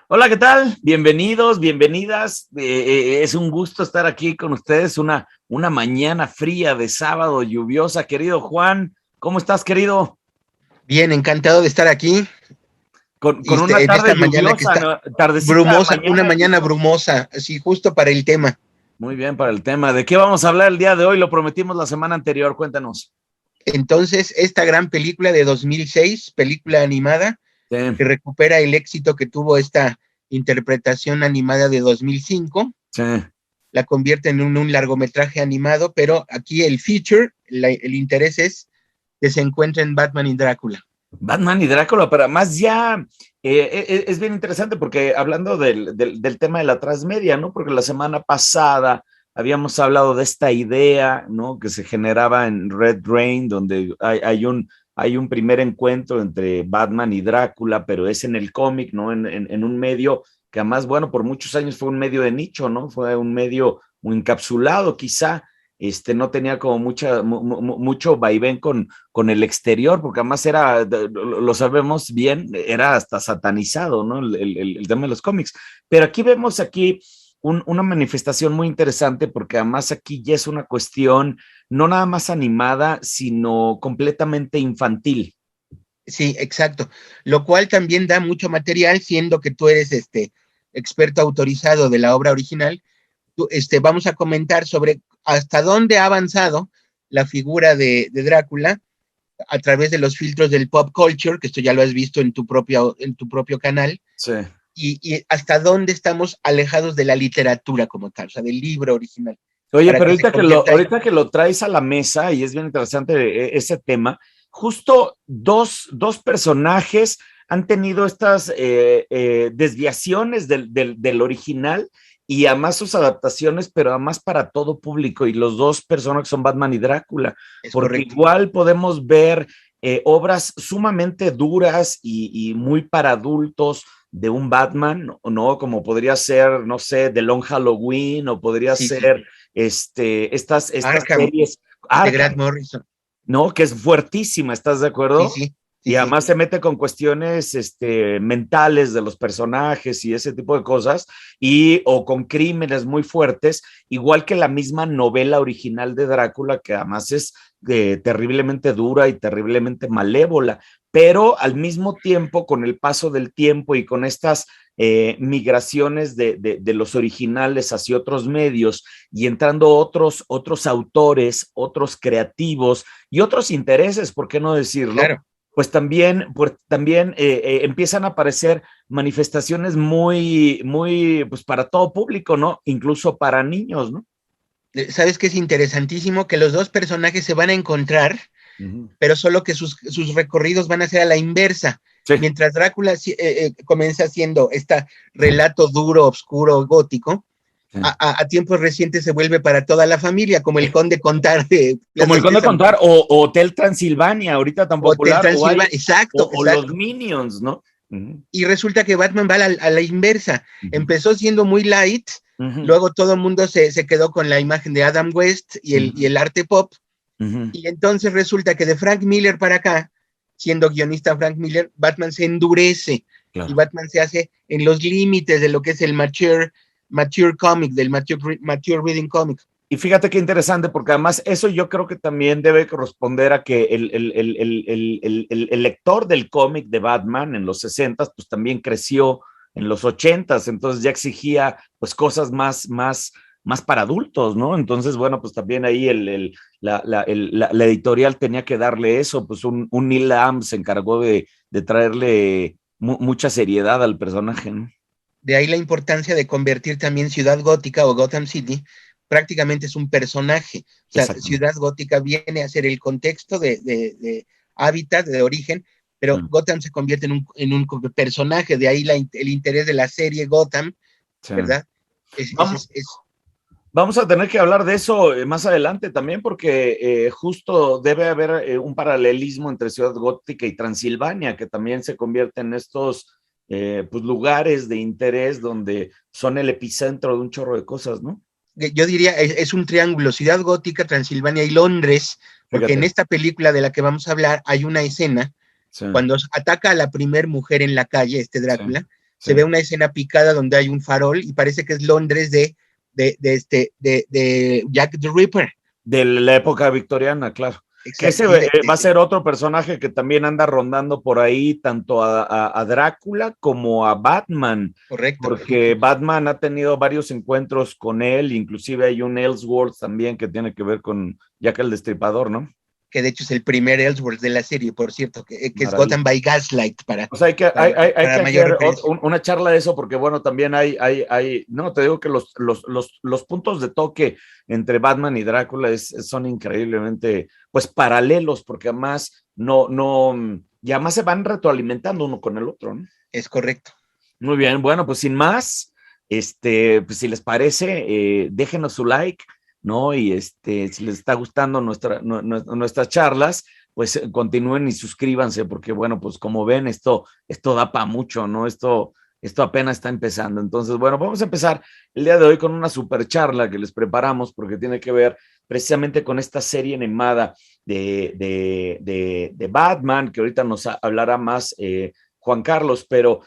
Hola, ¿qué tal? Bienvenidos, bienvenidas. Es un gusto estar aquí con ustedes una mañana fría de sábado lluviosa. Querido Juan, ¿cómo estás, querido? Bien, encantado de estar aquí Con una en tarde esta mañana que lluviosa, está ¿no? Tardecita, brumosa, una mañana mañana lluviosa. brumosa, así justo para el tema. Muy bien para el tema. ¿De qué vamos a hablar el día de hoy? Lo prometimos la semana anterior. Cuéntanos. Entonces, esta gran película de 2006, película animada, Sí, que recupera el éxito que tuvo esta interpretación animada de 2005, sí. la convierte en un largometraje animado, pero aquí el feature, el interés es que se encuentra en Batman y Drácula. Batman y Drácula, pero además ya es bien interesante porque hablando del tema de la transmedia, ¿no? Porque la semana pasada habíamos hablado de esta idea, ¿no? Que se generaba en Red Rain, donde hay un primer encuentro entre Batman y Drácula, pero es en el cómic, ¿no? En un medio que además, bueno, por muchos años fue un medio de nicho, ¿no? Fue un medio muy encapsulado, quizá, no tenía como mucho vaivén con el exterior, porque además era, lo sabemos bien, era hasta satanizado, ¿no? El tema de los cómics. Pero aquí vemos una manifestación muy interesante, porque además aquí ya es una cuestión no nada más animada, sino completamente infantil. Sí, exacto. Lo cual también da mucho material, siendo que tú eres experto autorizado de la obra original. Vamos a comentar sobre hasta dónde ha avanzado la figura de Drácula a través de los filtros del pop culture, que esto ya lo has visto en tu propio canal, Sí. y hasta dónde estamos alejados de la literatura como tal, o sea, del libro original, Oye, para pero que se convierta en... ahorita que lo traes a la mesa, y es bien interesante ese tema, justo dos personajes han tenido estas desviaciones del original y además sus adaptaciones, pero además para todo público, y los dos personajes son Batman y Drácula, Es porque correcto. igual podemos ver obras sumamente duras y muy para adultos de un Batman, ¿no? Como podría ser, no sé, The Long Halloween, o podría Sí, sí. ser estas Arkham, series, de Grant Arkham, Morrison. ¿no? Que es fuertísima, ¿estás de Sí, acuerdo? sí, sí, Y sí. además se mete con cuestiones mentales de los personajes y ese tipo de cosas, o con crímenes muy fuertes, igual que la misma novela original de Drácula, que además es terriblemente dura y terriblemente malévola, pero al mismo tiempo, con el paso del tiempo y con estas migraciones de los originales hacia otros medios y entrando otros autores, otros creativos y otros intereses, ¿por qué no decirlo? Claro. Pues también empiezan a aparecer manifestaciones muy, pues para todo público, ¿no? Incluso para niños, ¿no? ¿Sabes qué es interesantísimo? Que los dos personajes se van a encontrar, Uh -huh. pero solo que sus recorridos van a ser a la inversa. Sí, Mientras Drácula comienza siendo este relato duro, oscuro, gótico, sí. a tiempos recientes se vuelve para toda la familia, como el Conde Contar de Como Plaza el Conde Sésamo, Contar, o Hotel Transilvania, ahorita tan Hotel popular, Transilvania, exacto, o los exacto. Minions, ¿no? Uh -huh. Y resulta que Batman va a la inversa. Uh -huh. Empezó siendo muy light, Uh -huh. luego todo el mundo se quedó con la imagen de Adam West Uh y -huh. el arte pop, Uh -huh. y entonces resulta que de Frank Miller para acá, siendo guionista Frank Miller, Batman se endurece y Claro. Batman se hace en los límites de lo que es el mature comic, del mature reading comic. Y fíjate qué interesante, porque además eso yo creo que también debe corresponder a que el lector del cómic de Batman en los 60 pues también creció en los 80, entonces ya exigía pues cosas más para adultos, ¿no? Entonces, bueno, pues también ahí la editorial tenía que darle eso, pues un Neil Lamb se encargó de traerle mucha seriedad al personaje, ¿no? De ahí la importancia de convertir también Ciudad Gótica o Gotham City, prácticamente es un personaje. O sea, Exactamente. Ciudad Gótica viene a ser el contexto de hábitat, de origen, pero Sí, Gotham se convierte en un personaje, de ahí el interés de la serie Gotham, sí. ¿verdad? Vamos, Vamos a tener que hablar de eso más adelante también, porque justo debe haber un paralelismo entre Ciudad Gótica y Transilvania, que también se convierte en estos pues lugares de interés donde son el epicentro de un chorro de cosas, ¿no? yo diría, es un triángulo, Ciudad Gótica, Transilvania y Londres, porque en Fíjate. esta película de la que vamos a hablar hay una escena Sí, cuando ataca a la primer mujer en la calle, sí, Drácula, se ve una escena picada donde hay un farol y parece que es Londres de Jack the Ripper. De la época victoriana, claro. Que ese va a ser otro personaje que también anda rondando por ahí, tanto a Drácula como a Batman. Correcto. Porque Batman ha tenido varios encuentros con él, inclusive hay un Elseworlds también que tiene que ver con Jack el Destripador, ¿no? Que de hecho es el primer Elseworlds de la serie, por cierto, que es Gotham by Gaslight. O sea, hay que hacer una charla de eso, porque bueno, también no, te digo que los puntos de toque entre Batman y Drácula son increíblemente, pues, paralelos, porque además y además se van retroalimentando uno con el otro, ¿no? Es correcto. Muy bien, bueno, pues sin más, pues si les parece, déjenos su like, ¿no? Y si les está gustando nuestras charlas, pues continúen y suscríbanse, porque bueno, pues como ven, esto da para mucho, ¿no? Esto apenas está empezando. Entonces, bueno, vamos a empezar el día de hoy con una super charla que les preparamos, porque tiene que ver precisamente con esta serie animada de Batman, que ahorita nos hablará más Juan Carlos, pero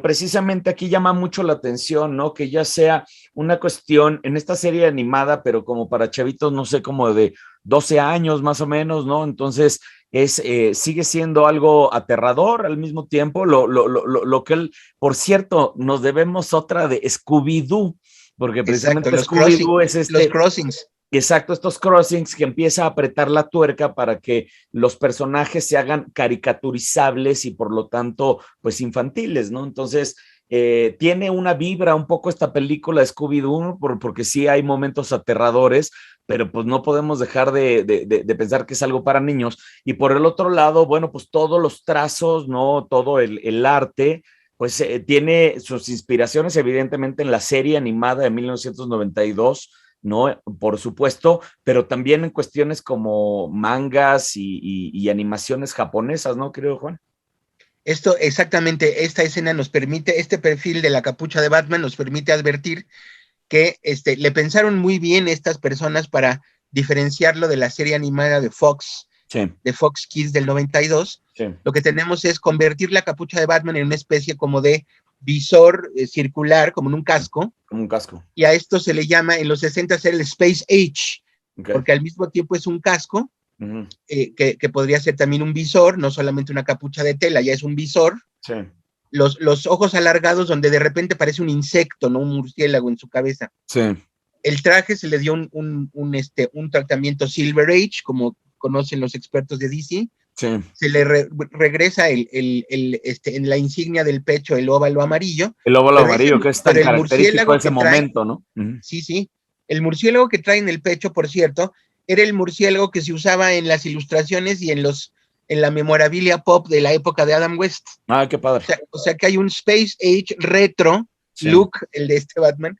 precisamente aquí llama mucho la atención, ¿no? Que ya sea una cuestión en esta serie animada, pero como para chavitos, no sé, como de 12 años más o menos, ¿no? Entonces sigue siendo algo aterrador al mismo tiempo, lo que por cierto, nos debemos otra de Scooby-Doo, porque precisamente Scooby-Doo es los crossings. Exacto, estos crossings que empieza a apretar la tuerca para que los personajes se hagan caricaturizables y por lo tanto, pues infantiles, ¿no? Entonces, tiene una vibra un poco esta película de Scooby-Doo, porque sí hay momentos aterradores, pero pues no podemos dejar de pensar que es algo para niños. Y por el otro lado, bueno, pues todos los trazos, ¿no? Todo el arte, pues tiene sus inspiraciones evidentemente en la serie animada de 1992, ¿no? Por supuesto, pero también en cuestiones como mangas y animaciones japonesas, ¿no, querido Juan? Esto, exactamente, esta escena nos permite, este perfil de la capucha de Batman nos permite advertir que le pensaron muy bien estas personas para diferenciarlo de la serie animada de Fox, sí, de Fox Kids del 92. Sí. Lo que tenemos es convertir la capucha de Batman en una especie como de visor circular, como en un casco. Como un casco. Y a esto se le llama, en los 60 el Space Age, porque al mismo tiempo es un casco, que podría ser también un visor, no solamente una capucha de tela, ya es un visor. Sí. Los ojos alargados donde de repente parece un insecto, no un murciélago en su cabeza. Sí. El traje se le dio un tratamiento Silver Age, como conocen los expertos de DC. Sí. Se le regresa en la insignia del pecho el óvalo amarillo. El óvalo amarillo, que es tan característico de ese momento, ¿no? Sí, sí. El murciélago que trae en el pecho, por cierto, era el murciélago que se usaba en las ilustraciones y en la memorabilia pop de la época de Adam West. Ah, qué padre. O sea que hay un Space Age retro look, el de Batman,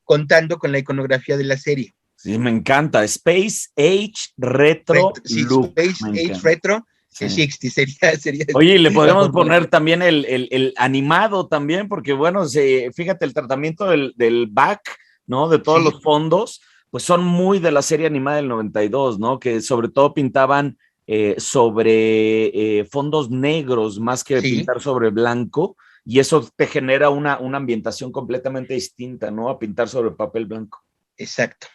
contando con la iconografía de la serie. Sí, me encanta. Space Age retro look. Space Age retro. Sí. 60 sería. Oye, le podemos poner también el animado también, porque bueno, fíjate, el tratamiento del back, ¿no? De todos los fondos, pues son muy de la serie animada del 92, ¿no? Que sobre todo pintaban sobre fondos negros más que pintar sobre blanco, y eso te genera una ambientación completamente distinta, ¿no? A pintar sobre papel blanco. Exacto.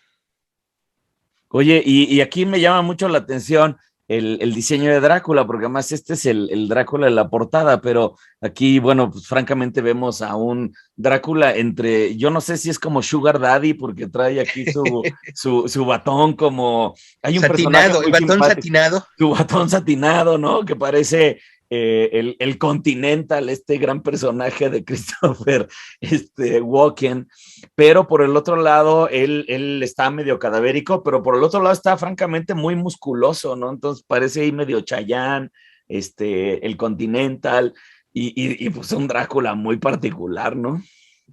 Oye, y aquí me llama mucho la atención el diseño de Drácula, porque además este es el Drácula de la portada, pero aquí, bueno, pues francamente vemos a un Drácula yo no sé si es como Sugar Daddy, porque trae aquí su batón como... Hay un satinado, el batón satinado. Su batón satinado, ¿no? Que parece... el Continental, este gran personaje de Christopher Walken, pero por el otro lado él está medio cadavérico, pero por el otro lado está francamente muy musculoso, ¿no? Entonces parece ahí medio Chayanne, el Continental y pues un Drácula muy particular, ¿no?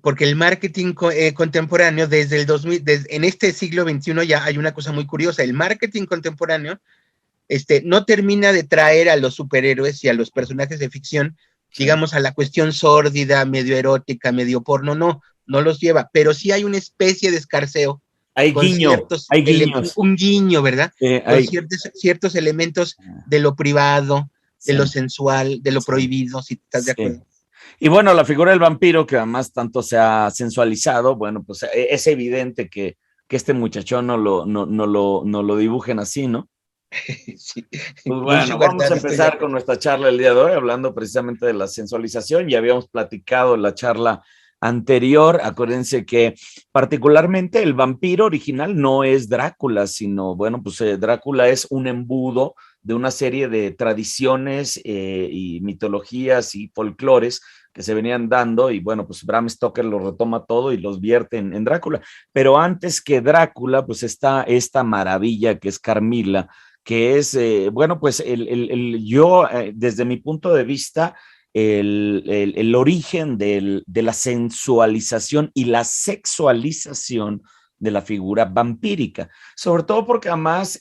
Porque el marketing contemporáneo desde el 2000, en este siglo XXI ya hay una cosa muy curiosa, el marketing contemporáneo no termina de traer a los superhéroes y a los personajes de ficción, digamos, a la cuestión sórdida, medio erótica, medio porno, no los lleva, pero sí hay una especie de escarceo. Hay guiños. Un guiño, ¿verdad? Con ciertos elementos de lo privado, de lo sensual, de lo prohibido, si estás de acuerdo. Y bueno, la figura del vampiro, que además tanto se ha sensualizado, bueno, pues es evidente que este muchachón no lo dibujen así, ¿no? Sí, Pues muy bueno, sugar vamos a daddy, estoy de empezar con acuerdo. nuestra charla el día de hoy, hablando precisamente de la sensualización. Ya habíamos platicado en la charla anterior. Acuérdense que particularmente el vampiro original no es Drácula, sino, bueno, pues Drácula es un embudo de una serie de tradiciones y mitologías y folclores que se venían dando, y bueno, pues Bram Stoker lo retoma todo y los vierte en Drácula. Pero antes que Drácula, pues está esta maravilla que es Carmila, que es, bueno, pues yo, desde mi punto de vista, el origen de la sensualización y la sexualización de la figura vampírica, sobre todo porque además,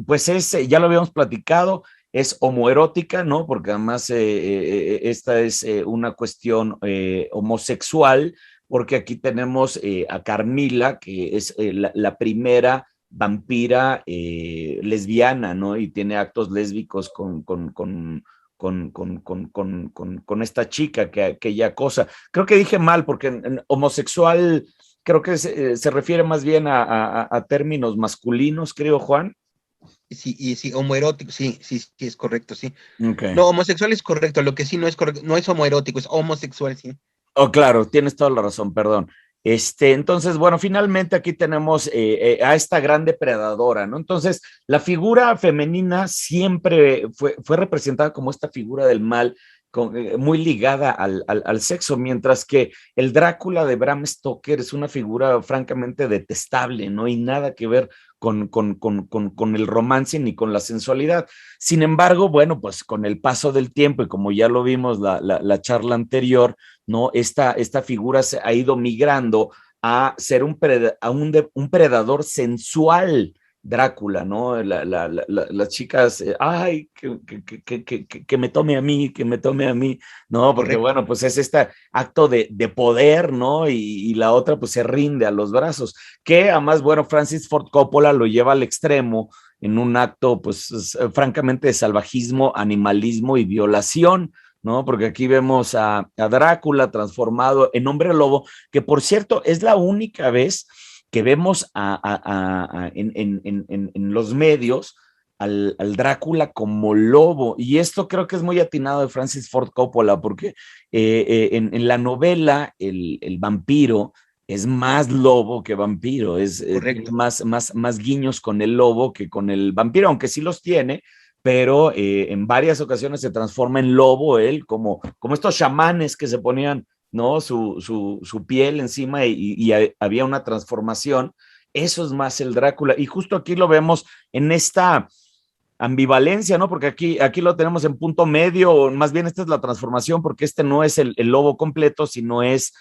pues ya lo habíamos platicado, es homoerótica, ¿no? Porque además esta es una cuestión homosexual, porque aquí tenemos a Carmila, que es la primera vampira lesbiana, ¿no? Y tiene actos lésbicos con esta chica que ella acosa. Creo que dije mal, porque en homosexual creo que se refiere más bien a términos masculinos, creo, Juan. Sí, y sí, homoerótico, sí, sí, sí, es correcto, sí. Ok. No, homosexual es correcto, lo que sí no es correcto, no es homoerótico, es homosexual, sí. Oh, claro, tienes toda la razón, perdón. Entonces, bueno, finalmente aquí tenemos a esta gran depredadora, ¿no? Entonces, la figura femenina siempre fue representada como esta figura del mal, muy ligada al sexo, mientras que el Drácula de Bram Stoker es una figura francamente detestable, ¿no? Y nada que ver con el romance ni con la sensualidad. Sin embargo, bueno, pues con el paso del tiempo y como ya lo vimos la charla anterior, ¿no? Esta figura se ha ido migrando a ser un predador sensual, Drácula, ¿no? Las chicas, ay, que me tome a mí, que me tome a mí, ¿no? Porque Correcto. bueno, pues es este acto de poder, ¿no? Y la otra pues se rinde a los brazos, que además, bueno, Francis Ford Coppola lo lleva al extremo en un acto pues francamente de salvajismo, animalismo y violación, ¿no? Porque aquí vemos a Drácula transformado en hombre lobo, que por cierto es la única vez que vemos en los medios al Drácula como lobo. Y esto creo que es muy atinado de Francis Ford Coppola, porque en la novela el vampiro es más lobo que vampiro, tiene Correcto. más guiños con el lobo que con el vampiro, aunque sí los tiene, pero en varias ocasiones se transforma en lobo él, como estos chamanes que se ponían, ¿no? Su piel encima y había una transformación. Eso es más el Drácula. Y justo aquí lo vemos en esta ambivalencia, ¿no? Porque aquí lo tenemos en punto medio, o más bien esta es la transformación, porque este no es el lobo completo, sino es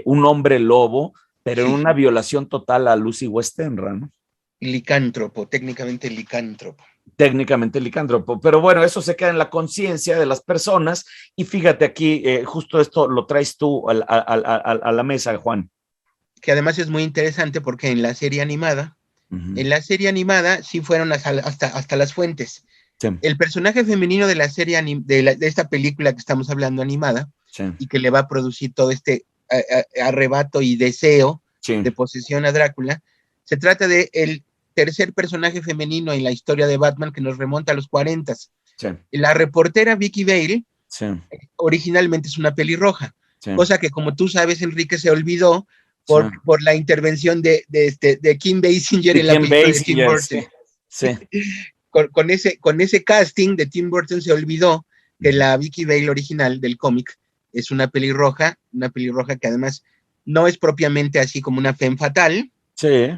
un hombre lobo, pero en Sí, una violación total a Lucy Westenra, ¿no? licántropo, técnicamente licántropo. Técnicamente licántropo, pero bueno, eso se queda en la conciencia de las personas y fíjate aquí, justo esto lo traes tú a la mesa, Juan. Que además es muy interesante porque en la serie animada sí fueron hasta las fuentes. Sí, El personaje femenino de la serie de esta película que estamos hablando animada sí, y que le va a producir todo este arrebato y deseo sí, de posesión a Drácula, se trata de el tercer personaje femenino en la historia de Batman que nos remonta a los 40. sí, La reportera Vicky Vale sí, originalmente es una pelirroja, sí, cosa que como tú sabes, Enrique, se olvidó sí. por la intervención de Kim Basinger De en la Kim película de Tim Basinger, sí, Burton. sí. Con ese casting de Tim Burton se olvidó que la Vicky Vale original del cómic es una pelirroja que además no es propiamente así como una femme fatal, Sí,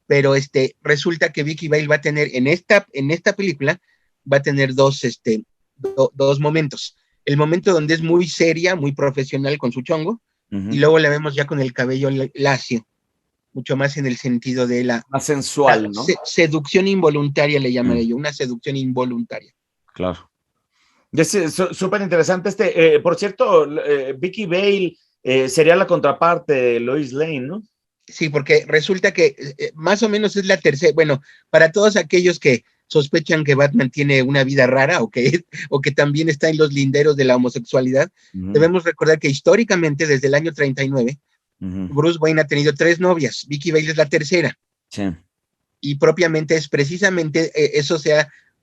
pero resulta que Vicky Vale va a tener en esta película, va a tener dos momentos. El momento donde es muy seria, muy profesional con su chongo, y uh-huh. luego la vemos ya con el cabello lacio, mucho más en el sentido de la Más sensual, ¿no? seducción involuntaria, le llaman Mm, ello, una seducción involuntaria. claro. Es súper interesante por cierto, Vicky Vale sería la contraparte de Lois Lane, ¿no? Sí, porque resulta que más o menos es la tercera, bueno, para todos aquellos que sospechan que Batman tiene una vida rara o que también está en los linderos de la homosexualidad. Debemos recordar que históricamente, desde el año 39, Bruce Wayne ha tenido 3 novias, Vicky Vale es la tercera. Sí. Y propiamente es precisamente eso,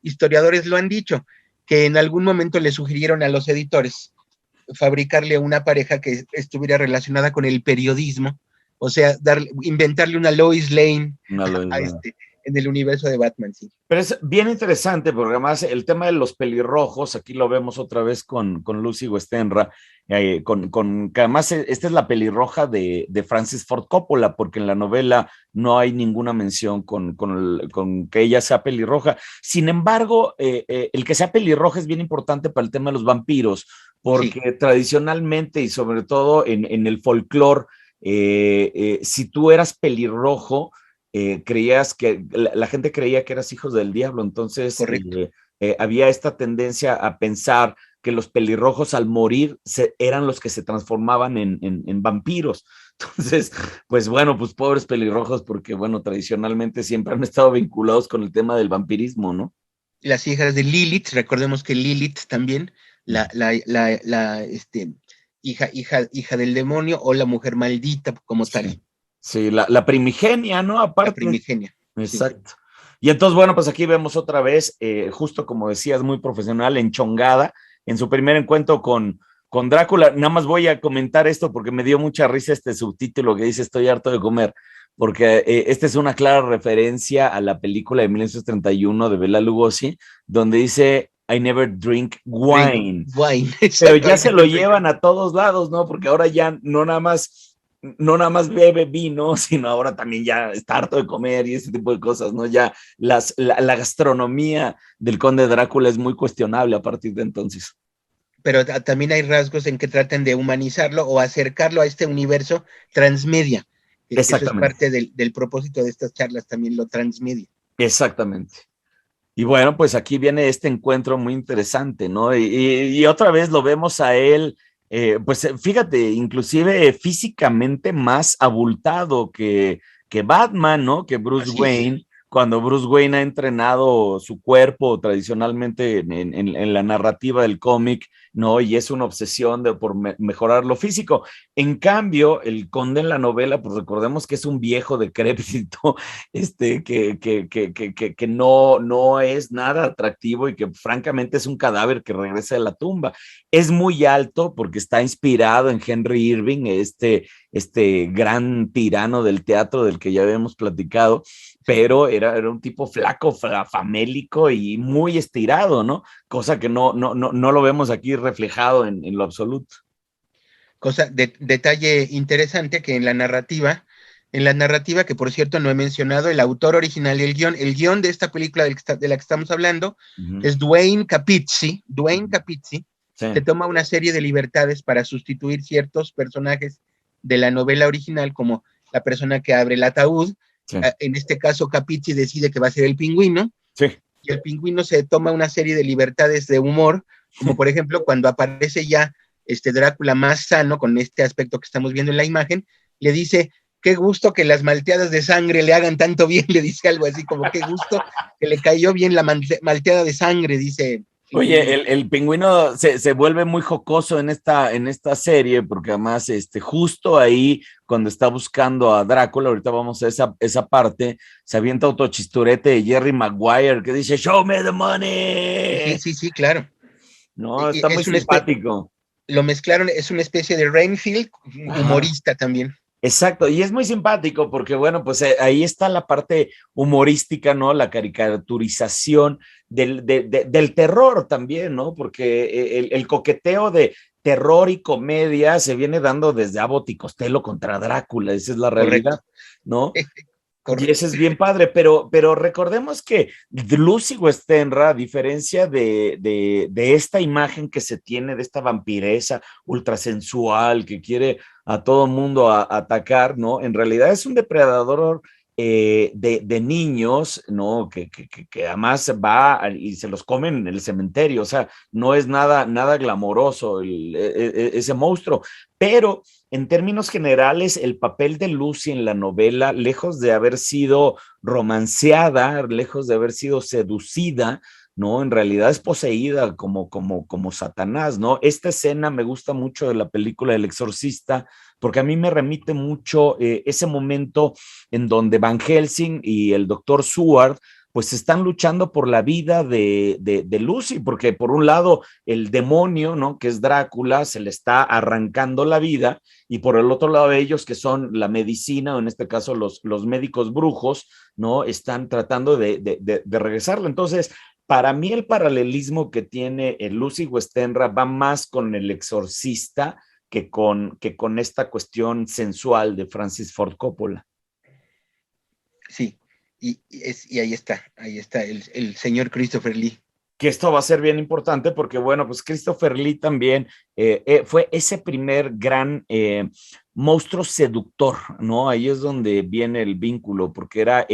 historiadores lo han dicho, que en algún momento le sugirieron a los editores fabricarle una pareja que estuviera relacionada con el periodismo, o sea, inventarle una Lois Lane en el universo de Batman, sí. Pero es bien interesante porque además el tema de los pelirrojos, aquí lo vemos otra vez con Lucy Westenra, que además esta es la pelirroja de Francis Ford Coppola, porque en la novela no hay ninguna mención con que ella sea pelirroja. Sin embargo, el que sea pelirroja es bien importante para el tema de los vampiros, porque sí, tradicionalmente y sobre todo en el folclore, si tú eras pelirrojo, creías que la gente creía que eras hijos del diablo, entonces había esta tendencia a pensar que los pelirrojos al morir eran los que se transformaban en vampiros. Entonces, pues bueno, pues pobres pelirrojos, porque bueno, tradicionalmente siempre han estado vinculados con el tema del vampirismo, ¿no? Las hijas de Lilith, recordemos que Lilith también, hija del demonio o la mujer maldita como tal. Sí, la primigenia, ¿no? Aparte. La primigenia. Exacto. Sí. Y entonces, bueno, pues aquí vemos otra vez, justo como decías, muy profesional, enchongada, en su primer encuentro con Drácula. Nada más voy a comentar esto porque me dio mucha risa este subtítulo que dice "Estoy harto de comer", porque esta es una clara referencia a la película de 1931 de Bela Lugosi, donde dice "I never drink wine". Pero ya se lo llevan a todos lados, ¿no? Porque ahora ya no nada más bebe vino, sino ahora también ya está harto de comer y ese tipo de cosas, ¿no? Ya la gastronomía del Conde Drácula es muy cuestionable a partir de entonces. Pero también hay rasgos en que tratan de humanizarlo o acercarlo a este universo transmedia. Eso es parte del propósito de estas charlas, también lo transmedia. Exactamente. Y bueno, pues aquí viene este encuentro muy interesante, ¿no? Y otra vez lo vemos a él, pues fíjate, inclusive físicamente más abultado que Batman, ¿no? Que Bruce Wayne, cuando Bruce Wayne ha entrenado su cuerpo tradicionalmente en la narrativa del cómic, ¿no? Y es una obsesión por mejorar lo físico. En cambio, el Conde en la novela, pues recordemos que es un viejo decrépito, que no es nada atractivo y que francamente es un cadáver que regresa de la tumba. Es muy alto porque está inspirado en Henry Irving, este gran tirano del teatro del que ya habíamos platicado, pero era un tipo flaco, famélico y muy estirado, ¿no? Cosa que no lo vemos aquí reflejado en lo absoluto. Detalle interesante que en la narrativa, que por cierto no he mencionado, el autor original y el guión de esta película de la que estamos hablando es Duane Capizzi. Se toma una serie de libertades para sustituir ciertos personajes de la novela original, como la persona que abre el ataúd. En este caso, Capizzi decide que va a ser el Pingüino. Y el Pingüino se toma una serie de libertades de humor, como por ejemplo cuando aparece ya Drácula más sano, con este aspecto que estamos viendo en la imagen, le dice: qué gusto que las malteadas de sangre le hagan tanto bien, le dice algo así como: qué gusto que le cayó bien la malteada de sangre, dice. Oye, el Pingüino se vuelve muy jocoso en esta serie, porque además justo ahí, cuando está buscando a Drácula, ahorita vamos a esa parte, se avienta autochisturete de Jerry Maguire que dice "Show me the money". Sí, claro. No, está muy simpático. Lo mezclaron, es una especie de Renfield, humorista también. Exacto, y es muy simpático porque, bueno, pues ahí está la parte humorística, ¿no? La caricaturización del terror también, ¿no? Porque el coqueteo de terror y comedia se viene dando desde Abbott y Costello contra Drácula, esa es la realidad, ¿no? Correcto. Y ese es bien padre, pero recordemos que Lucy Westenra, a diferencia de esta imagen que se tiene de esta vampiresa ultrasensual que quiere a todo mundo atacar, ¿no? En realidad es un depredador de niños, ¿no? Que además va y se los comen en el cementerio, o sea, no es nada glamoroso ese monstruo, pero en términos generales, el papel de Lucy en la novela, lejos de haber sido romanceada, lejos de haber sido seducida, ¿no? En realidad es poseída como Satanás, ¿no? Esta escena me gusta mucho de la película El Exorcista, porque a mí me remite mucho ese momento en donde Van Helsing y el doctor Seward pues están luchando por la vida de Lucy, porque por un lado el demonio, ¿no? Que es Drácula, se le está arrancando la vida, y por el otro lado ellos, que son la medicina, o en este caso los médicos brujos, ¿no? Están tratando de regresarla. Entonces, para mí el paralelismo que tiene Lucy Westenra va más con El Exorcista que con esta cuestión sensual de Francis Ford Coppola. Sí, y ahí está el señor Christopher Lee. Que esto va a ser bien importante porque, bueno, pues Christopher Lee también fue ese primer gran monstruo seductor, ¿no? Ahí es donde viene el vínculo, porque era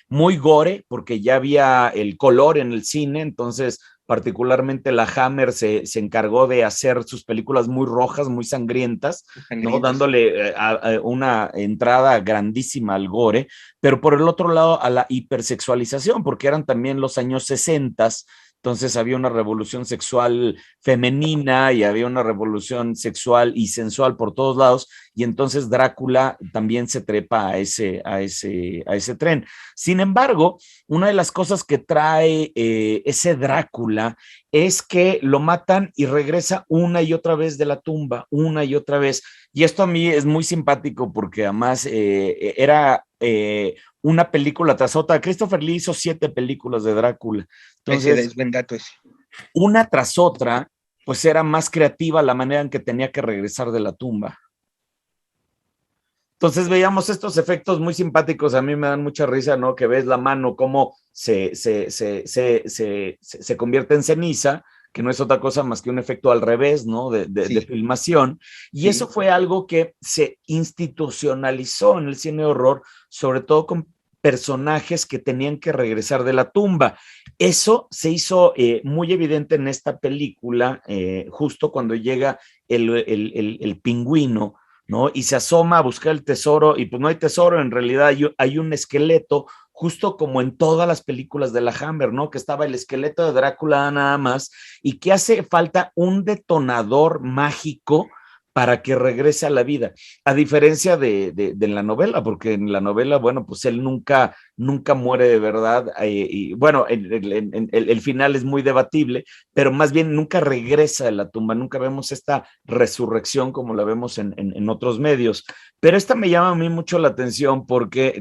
muy gore, porque ya había el color en el cine, entonces particularmente la Hammer se encargó de hacer sus películas muy rojas, muy sangrientas, ¿no? Dándole una entrada grandísima al gore, pero por el otro lado a la hipersexualización, porque eran también los años 60. Entonces había una revolución sexual femenina y había una revolución sexual y sensual por todos lados, y entonces Drácula también se trepa a ese tren. Sin embargo, una de las cosas que trae ese Drácula es que lo matan y regresa una y otra vez de la tumba, una y otra vez. Y esto a mí es muy simpático porque además era una película tras otra. Christopher Lee hizo 7 películas de Drácula. Entonces, es buen dato ese. Una tras otra, pues era más creativa la manera en que tenía que regresar de la tumba. Entonces veíamos estos efectos muy simpáticos, a mí me dan mucha risa, ¿no? Que ves la mano cómo se convierte en ceniza, que no es otra cosa más que un efecto al revés, ¿no? De filmación. Y eso fue algo que se institucionalizó en el cine de horror, sobre todo con personajes que tenían que regresar de la tumba. Eso se hizo muy evidente en esta película, justo cuando llega el pingüino, ¿no? Y se asoma a buscar el tesoro, y pues no hay tesoro, en realidad hay un esqueleto, justo como en todas las películas de la Hammer, ¿no? Que estaba el esqueleto de Drácula nada más, y que hace falta un detonador mágico para que regrese a la vida, a diferencia de la novela, porque en la novela, bueno, pues él nunca muere de verdad, y bueno, el final es muy debatible, pero más bien nunca regresa de la tumba, nunca vemos esta resurrección como la vemos en otros medios, pero esta me llama a mí mucho la atención porque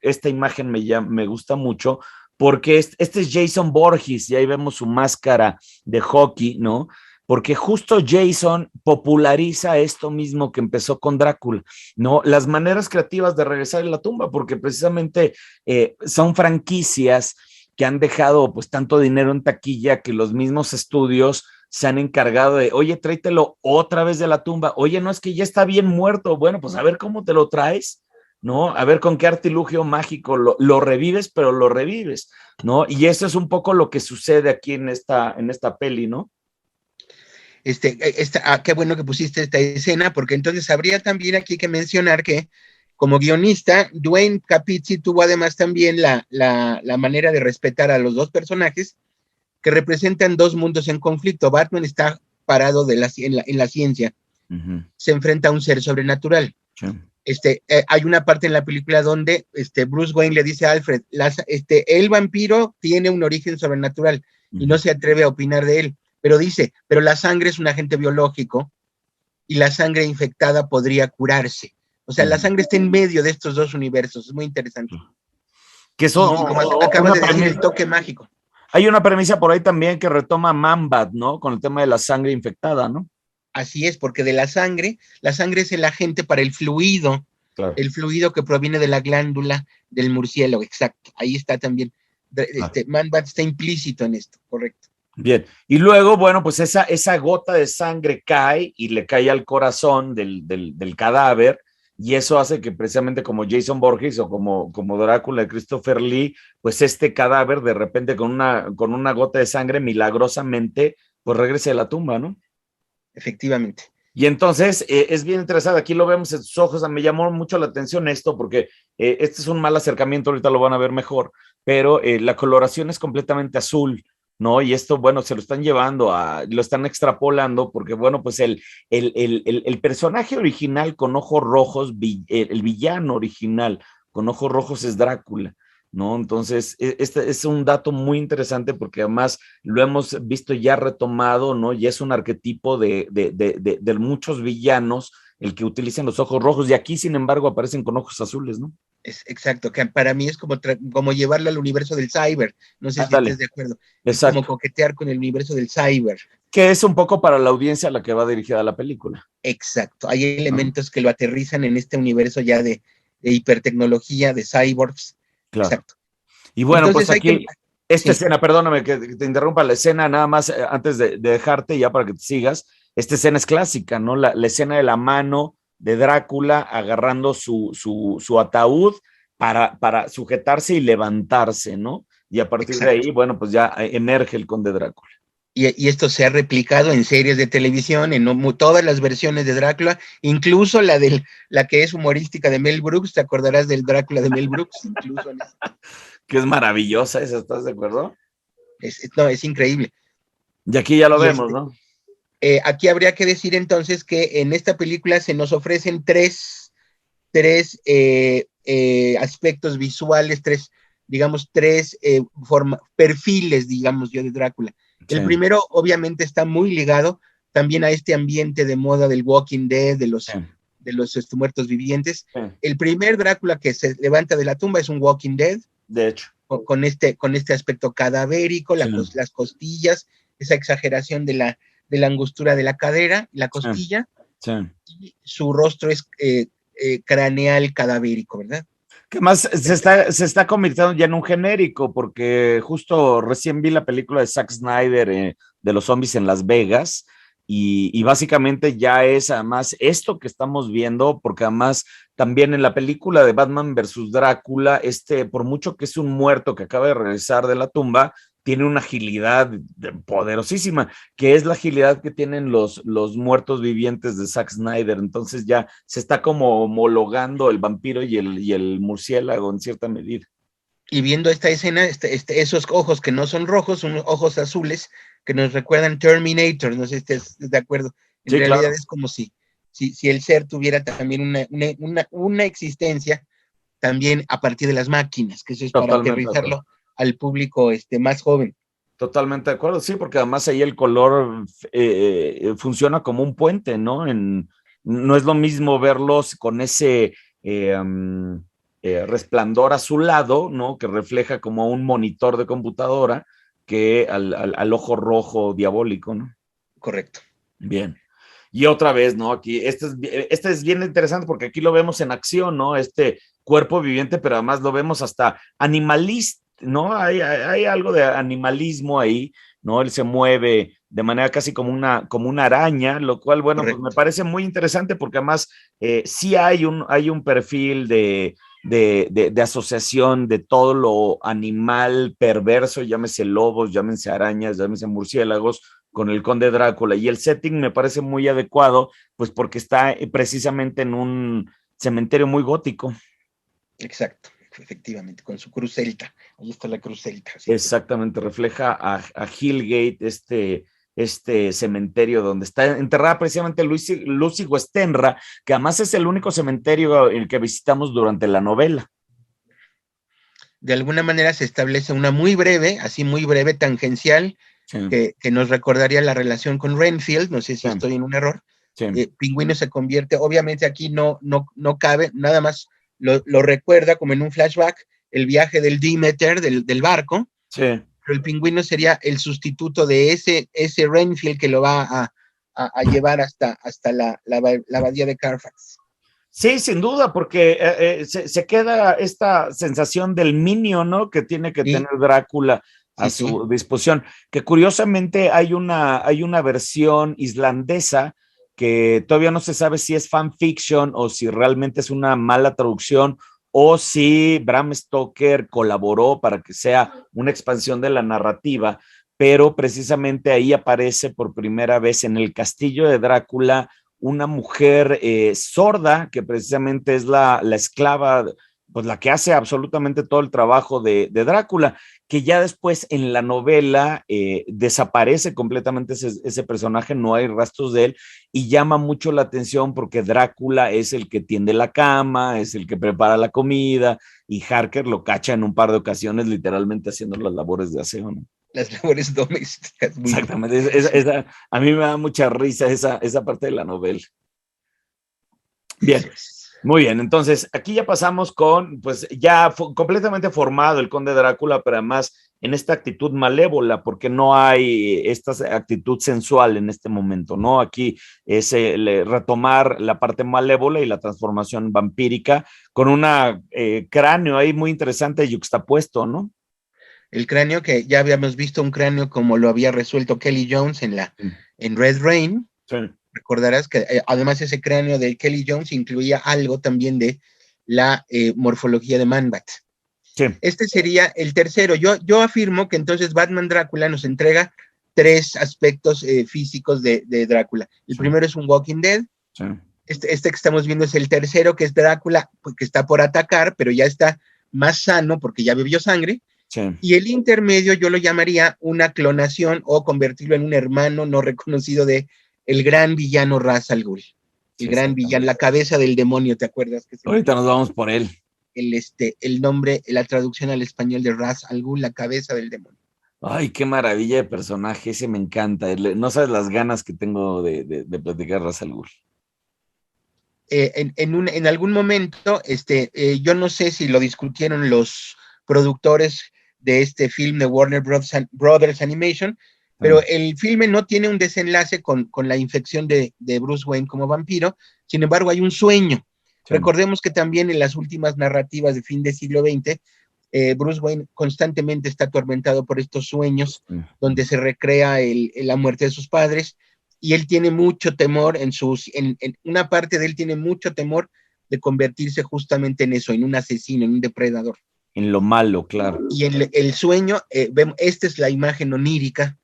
esta imagen me gusta mucho, porque este es Jason Voorhees, y ahí vemos su máscara de hockey, ¿no? Porque justo Jason populariza esto mismo que empezó con Drácula, ¿no? Las maneras creativas de regresar a la tumba, porque precisamente son franquicias que han dejado pues tanto dinero en taquilla que los mismos estudios se han encargado de, oye, tráetelo otra vez de la tumba, oye, no es que ya está bien muerto, bueno, pues a ver cómo te lo traes, ¿no? A ver con qué artilugio mágico lo revives, pero lo revives, ¿no? Y eso es un poco lo que sucede aquí en esta peli, ¿no? Qué bueno que pusiste esta escena, porque entonces habría también aquí que mencionar que como guionista, Duane Capizzi tuvo además también la manera de respetar a los dos personajes que representan dos mundos en conflicto. Batman está parado en la ciencia, se enfrenta a un ser sobrenatural. Hay una parte en la película donde Bruce Wayne le dice a Alfred, el vampiro tiene un origen sobrenatural y no se atreve a opinar de él, pero dice, pero la sangre es un agente biológico y la sangre infectada podría curarse. O sea, la sangre está en medio de estos dos universos, es muy interesante. Que eso, y como acabas de decir, el toque mágico. Hay una premisa por ahí también que retoma Man-Bat, ¿no? Con el tema de la sangre infectada, ¿no? Así es, porque de la sangre es el agente para el fluido, claro. El fluido que proviene de la glándula del murciélago, exacto. Ahí está también. Man-Bat está implícito en esto, correcto. Bien, y luego, bueno, pues esa gota de sangre cae y le cae al corazón del cadáver, y eso hace que precisamente como Jason Voorhees o como Drácula de Christopher Lee, pues este cadáver de repente con una gota de sangre milagrosamente pues regrese a la tumba, ¿no? Efectivamente. Y entonces es bien interesante, aquí lo vemos en sus ojos, me llamó mucho la atención esto porque este es un mal acercamiento, ahorita lo van a ver mejor, pero la coloración es completamente azul, ¿no? Y esto, bueno, se lo están llevando lo están extrapolando porque, bueno, pues el personaje original con ojos rojos, el villano original con ojos rojos es Drácula, ¿no? Entonces, este es un dato muy interesante porque además lo hemos visto ya retomado, ¿no? Y es un arquetipo de muchos villanos el que utilizan los ojos rojos y aquí, sin embargo, aparecen con ojos azules, ¿no? Es exacto, que para mí es como llevarlo al universo del cyber, no sé si estés de acuerdo, es como coquetear con el universo del cyber. Que es un poco para la audiencia a la que va dirigida la película. Exacto, hay elementos que lo aterrizan en este universo ya de hipertecnología, de cyborgs. Claro. Exacto. Y bueno, entonces pues aquí, esta escena, perdóname que te interrumpa la escena, nada más antes de dejarte, ya para que te sigas, esta escena es clásica, ¿no? La escena de la mano de Drácula agarrando su ataúd para sujetarse y levantarse, ¿no? Y a partir de ahí, bueno, pues ya emerge el conde Drácula. Y esto se ha replicado en series de televisión, en todas las versiones de Drácula, incluso la que es humorística de Mel Brooks, te acordarás del Drácula de Mel Brooks, incluso en eso. Que es maravillosa esa, ¿estás de acuerdo? Es increíble. Y aquí ya lo vemos, ¿no? Aquí habría que decir entonces que en esta película se nos ofrecen tres aspectos visuales, tres perfiles, digamos yo, de Drácula. Sí. El primero, obviamente, está muy ligado también a este ambiente de moda del Walking Dead, de los muertos vivientes. Sí. El primer Drácula que se levanta de la tumba es un Walking Dead. De hecho. Con este aspecto cadavérico, las costillas, esa exageración de la angostura de la cadera, la costilla, y su rostro es craneal cadavérico, ¿verdad? Que más se está convirtiendo ya en un genérico, porque justo recién vi la película de Zack Snyder de los zombies en Las Vegas, y básicamente ya es además esto que estamos viendo, porque además también en la película de Batman versus Drácula, por mucho que es un muerto que acaba de regresar de la tumba, tiene una agilidad poderosísima, que es la agilidad que tienen los muertos vivientes de Zack Snyder. Entonces ya se está como homologando el vampiro y el murciélago en cierta medida. Y viendo esta escena, esos ojos que no son rojos, son ojos azules, que nos recuerdan Terminator, no sé si estés de acuerdo. En realidad claro. Es como si el ser tuviera también una existencia también a partir de las máquinas, que eso es totalmente para aterrizarlo al público más joven. Totalmente de acuerdo, sí, porque además ahí el color funciona como un puente, ¿no? No es lo mismo verlos con ese resplandor azulado, ¿no? Que refleja como un monitor de computadora que al ojo rojo diabólico, ¿no? Correcto. Bien. Y otra vez, ¿no? Aquí, este es bien interesante porque aquí lo vemos en acción, ¿no? Este cuerpo viviente, pero además lo vemos hasta animalista, ¿no? Hay algo de animalismo ahí, ¿no? Él se mueve de manera casi como una araña, lo cual, bueno, pues me parece muy interesante porque además sí hay un perfil de asociación de todo lo animal perverso, llámese lobos, llámense arañas, llámense murciélagos, con el conde Drácula, y el setting me parece muy adecuado, pues porque está precisamente en un cementerio muy gótico. Exacto, efectivamente, con su cruz celta, ahí está la cruz celta. ¿Sí? Exactamente, refleja a Hillgate, este cementerio donde está enterrada precisamente Lucy Westenra, que además es el único cementerio el que visitamos durante la novela. De alguna manera se establece una muy breve, tangencial, sí. que nos recordaría la relación con Renfield, no sé si estoy en un error. Sí. Pingüino se convierte, obviamente aquí no cabe, nada más lo recuerda como en un flashback, el viaje del Demeter, del barco. Sí. Pero el pingüino sería el sustituto de ese Renfield que lo va a llevar hasta la abadía de Carfax. Sí, sin duda, porque se queda esta sensación del minio, ¿no? Que tiene que tener Drácula a su disposición, que curiosamente hay una versión islandesa que todavía no se sabe si es fanfiction o si realmente es una mala traducción o si Bram Stoker colaboró para que sea una expansión de la narrativa, pero precisamente ahí aparece por primera vez en el castillo de Drácula una mujer sorda, que precisamente es la esclava, pues la que hace absolutamente todo el trabajo de Drácula, que ya después en la novela desaparece completamente ese personaje, no hay rastros de él, y llama mucho la atención porque Drácula es el que tiende la cama, es el que prepara la comida, y Harker lo cacha en un par de ocasiones literalmente haciendo las labores de aseo, ¿no? Las labores domésticas. Muy Exactamente, a mí me da mucha risa esa parte de la novela. Bien, muy bien, entonces aquí ya pasamos con, pues ya completamente formado el Conde Drácula, pero además en esta actitud malévola, porque no hay esta actitud sensual en este momento, ¿no? Aquí es retomar la parte malévola y la transformación vampírica con una cráneo ahí muy interesante yuxtapuesto, ¿no? El cráneo que ya habíamos visto, un cráneo como lo había resuelto Kelly Jones en Red Rain. Sí. Recordarás que además ese cráneo de Kelly Jones incluía algo también de la morfología de Man-Bat. Sí. Este sería el tercero. Yo afirmo que entonces Batman Drácula nos entrega 3 aspectos físicos de Drácula. El primero es un Walking Dead. Sí. Este que estamos viendo es el tercero, que es Drácula, que está por atacar, pero ya está más sano porque ya bebió sangre. Sí. Y el intermedio yo lo llamaría una clonación o convertirlo en un hermano no reconocido de el gran villano Ra's al Ghul. El gran villano, la cabeza del demonio, ¿te acuerdas? Ahorita nos vamos por él. El nombre, la traducción al español de Ra's al Ghul, la cabeza del demonio. Ay, qué maravilla de personaje, ese me encanta. No sabes las ganas que tengo de platicar Ra's al Ghul. En algún momento, yo no sé si lo discutieron los productores de este film de Warner Brothers Animation, pero el filme no tiene un desenlace con la infección de Bruce Wayne como vampiro, sin embargo hay un sueño. Sí. Recordemos que también en las últimas narrativas de fin del siglo XX, Bruce Wayne constantemente está atormentado por estos sueños, donde se recrea la muerte de sus padres, y él tiene mucho temor, en una parte de él tiene mucho temor de convertirse justamente en eso, en un asesino, en un depredador. En lo malo, claro. Y en el sueño, esta es la imagen onírica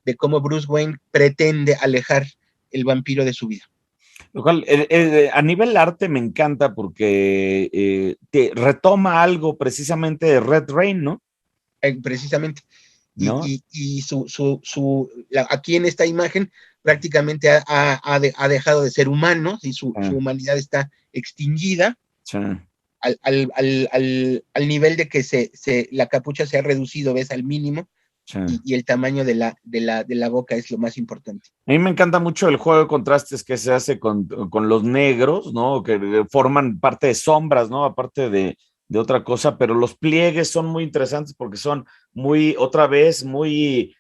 de cómo Bruce Wayne pretende alejar el vampiro de su vida. Lo cual, a nivel arte me encanta porque te retoma algo precisamente de Red Rain, ¿no? Precisamente. ¿No? Y aquí en esta imagen prácticamente ha dejado de ser humano y su humanidad está extinguida. Sí. Al nivel de que la capucha se ha reducido, ves, al mínimo. Sí. Y el tamaño de la boca es lo más importante. A mí me encanta mucho el juego de contrastes que se hace con los negros, ¿no? Que forman parte de sombras, ¿no? Aparte de otra cosa, pero los pliegues son muy interesantes porque son otra vez, muy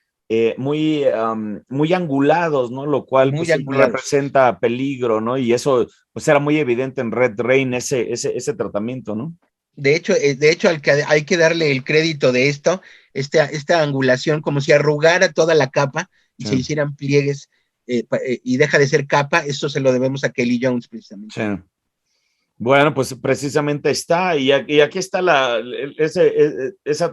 angulados, ¿no? Lo cual pues, representa peligro, ¿no? Y eso pues era muy evidente en Red Rain, ese tratamiento, ¿no? De hecho, hay que darle el crédito de esta angulación, como si arrugara toda la capa y se hicieran pliegues y deja de ser capa. Eso se lo debemos a Kelly Jones, precisamente. Sí. Bueno, pues precisamente está, y aquí está esa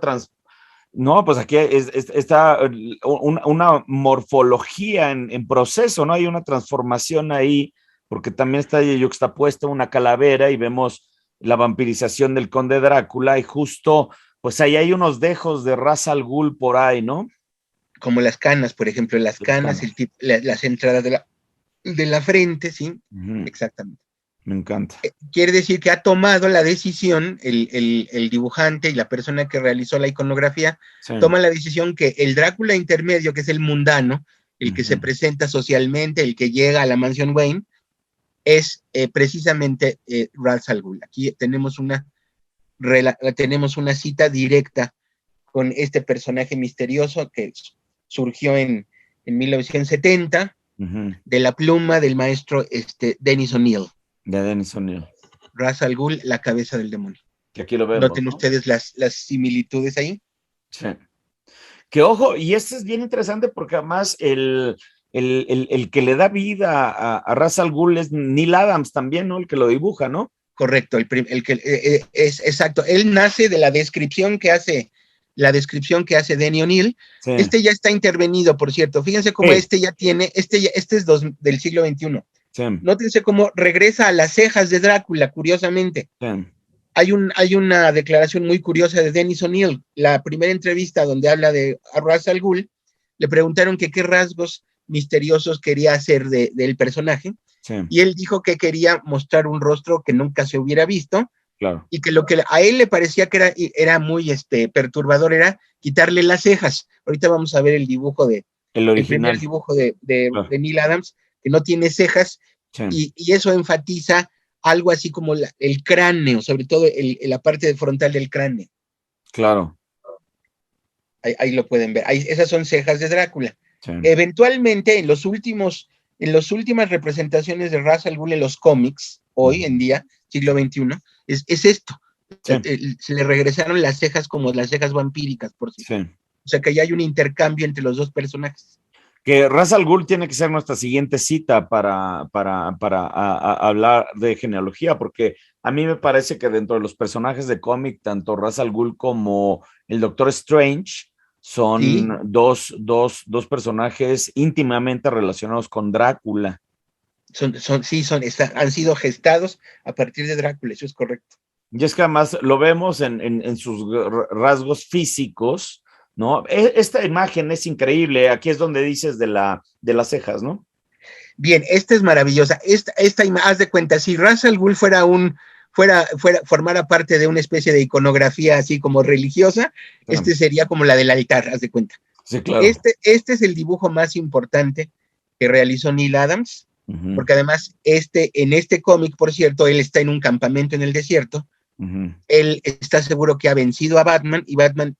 no, pues aquí está una morfología en proceso, ¿no? Hay una transformación ahí, porque también está yuxtapuesta una calavera y vemos la vampirización del Conde Drácula y justo, pues ahí hay unos dejos de Ra's al Ghul por ahí, ¿no? Como las canas, por ejemplo, las canas. Las entradas de la frente, ¿sí? Exactamente. Me encanta. Quiere decir que ha tomado la decisión, el dibujante y la persona que realizó la iconografía, toma la decisión que el Drácula intermedio, que es el mundano, el que se presenta socialmente, el que llega a la mansión Wayne, es precisamente Ra's al Ghul. Aquí tenemos una cita directa con este personaje misterioso que surgió en 1970, de la pluma del maestro Dennis O'Neil. De Dennis O'Neil. Ra's al Ghul, la cabeza del demonio. Que aquí lo vemos. ¿Noten ustedes las similitudes ahí? Sí. Que ojo, y esto es bien interesante porque además el que le da vida a Ra's al Ghul es Neil Adams también, ¿no? El que lo dibuja, ¿no? Correcto, el que es exacto. Él nace de la descripción que hace Denny O'Neil. Sí, Este ya está intervenido, por cierto. Fíjense cómo sí, este ya tiene, este es del siglo XXI. sí, Nótense cómo regresa a las cejas de Drácula, curiosamente. sí, Hay una declaración muy curiosa de Dennis O'Neil, la primera entrevista donde habla de Ra's al Ghul, le preguntaron que qué rasgos misteriosos quería hacer del personaje, sí, y él dijo que quería mostrar un rostro que nunca se hubiera visto, claro. y que lo que a él le parecía que era muy perturbador era quitarle las cejas. Ahorita vamos a ver El el primer original, dibujo de claro. Neil Adams, que no tiene cejas, Sí, y eso enfatiza algo así como el cráneo, sobre todo la parte frontal del cráneo. claro. Ahí lo pueden ver. Esas son cejas de Drácula. Sí, Eventualmente, en las últimas representaciones de Ra's al Ghul en los cómics, hoy en día, siglo XXI, es esto. sí, Se le regresaron las cejas como las cejas vampíricas, por cierto. sí. O sea que ya hay un intercambio entre los dos personajes. Que Ra's al Ghul tiene que ser nuestra siguiente cita para hablar de genealogía, porque a mí me parece que dentro de los personajes de cómic, tanto Ra's al Ghul como el Doctor Strange Sí, son dos personajes íntimamente relacionados con Drácula. han sido gestados a partir de Drácula, eso es correcto. Y es que además lo vemos en sus rasgos físicos, ¿no? Esta imagen es increíble. Aquí es donde dices de las cejas, ¿no? Bien, esta es maravillosa. Haz de cuenta, si Ra's al Ghul formara parte de una especie de iconografía así como religiosa, Sí, este sería como la del altar, haz de cuenta. sí, claro. Este es el dibujo más importante que realizó Neil Adams, Ujú, porque además en este cómic, por cierto, él está en un campamento en el desierto, ujú. él está seguro que ha vencido a Batman y Batman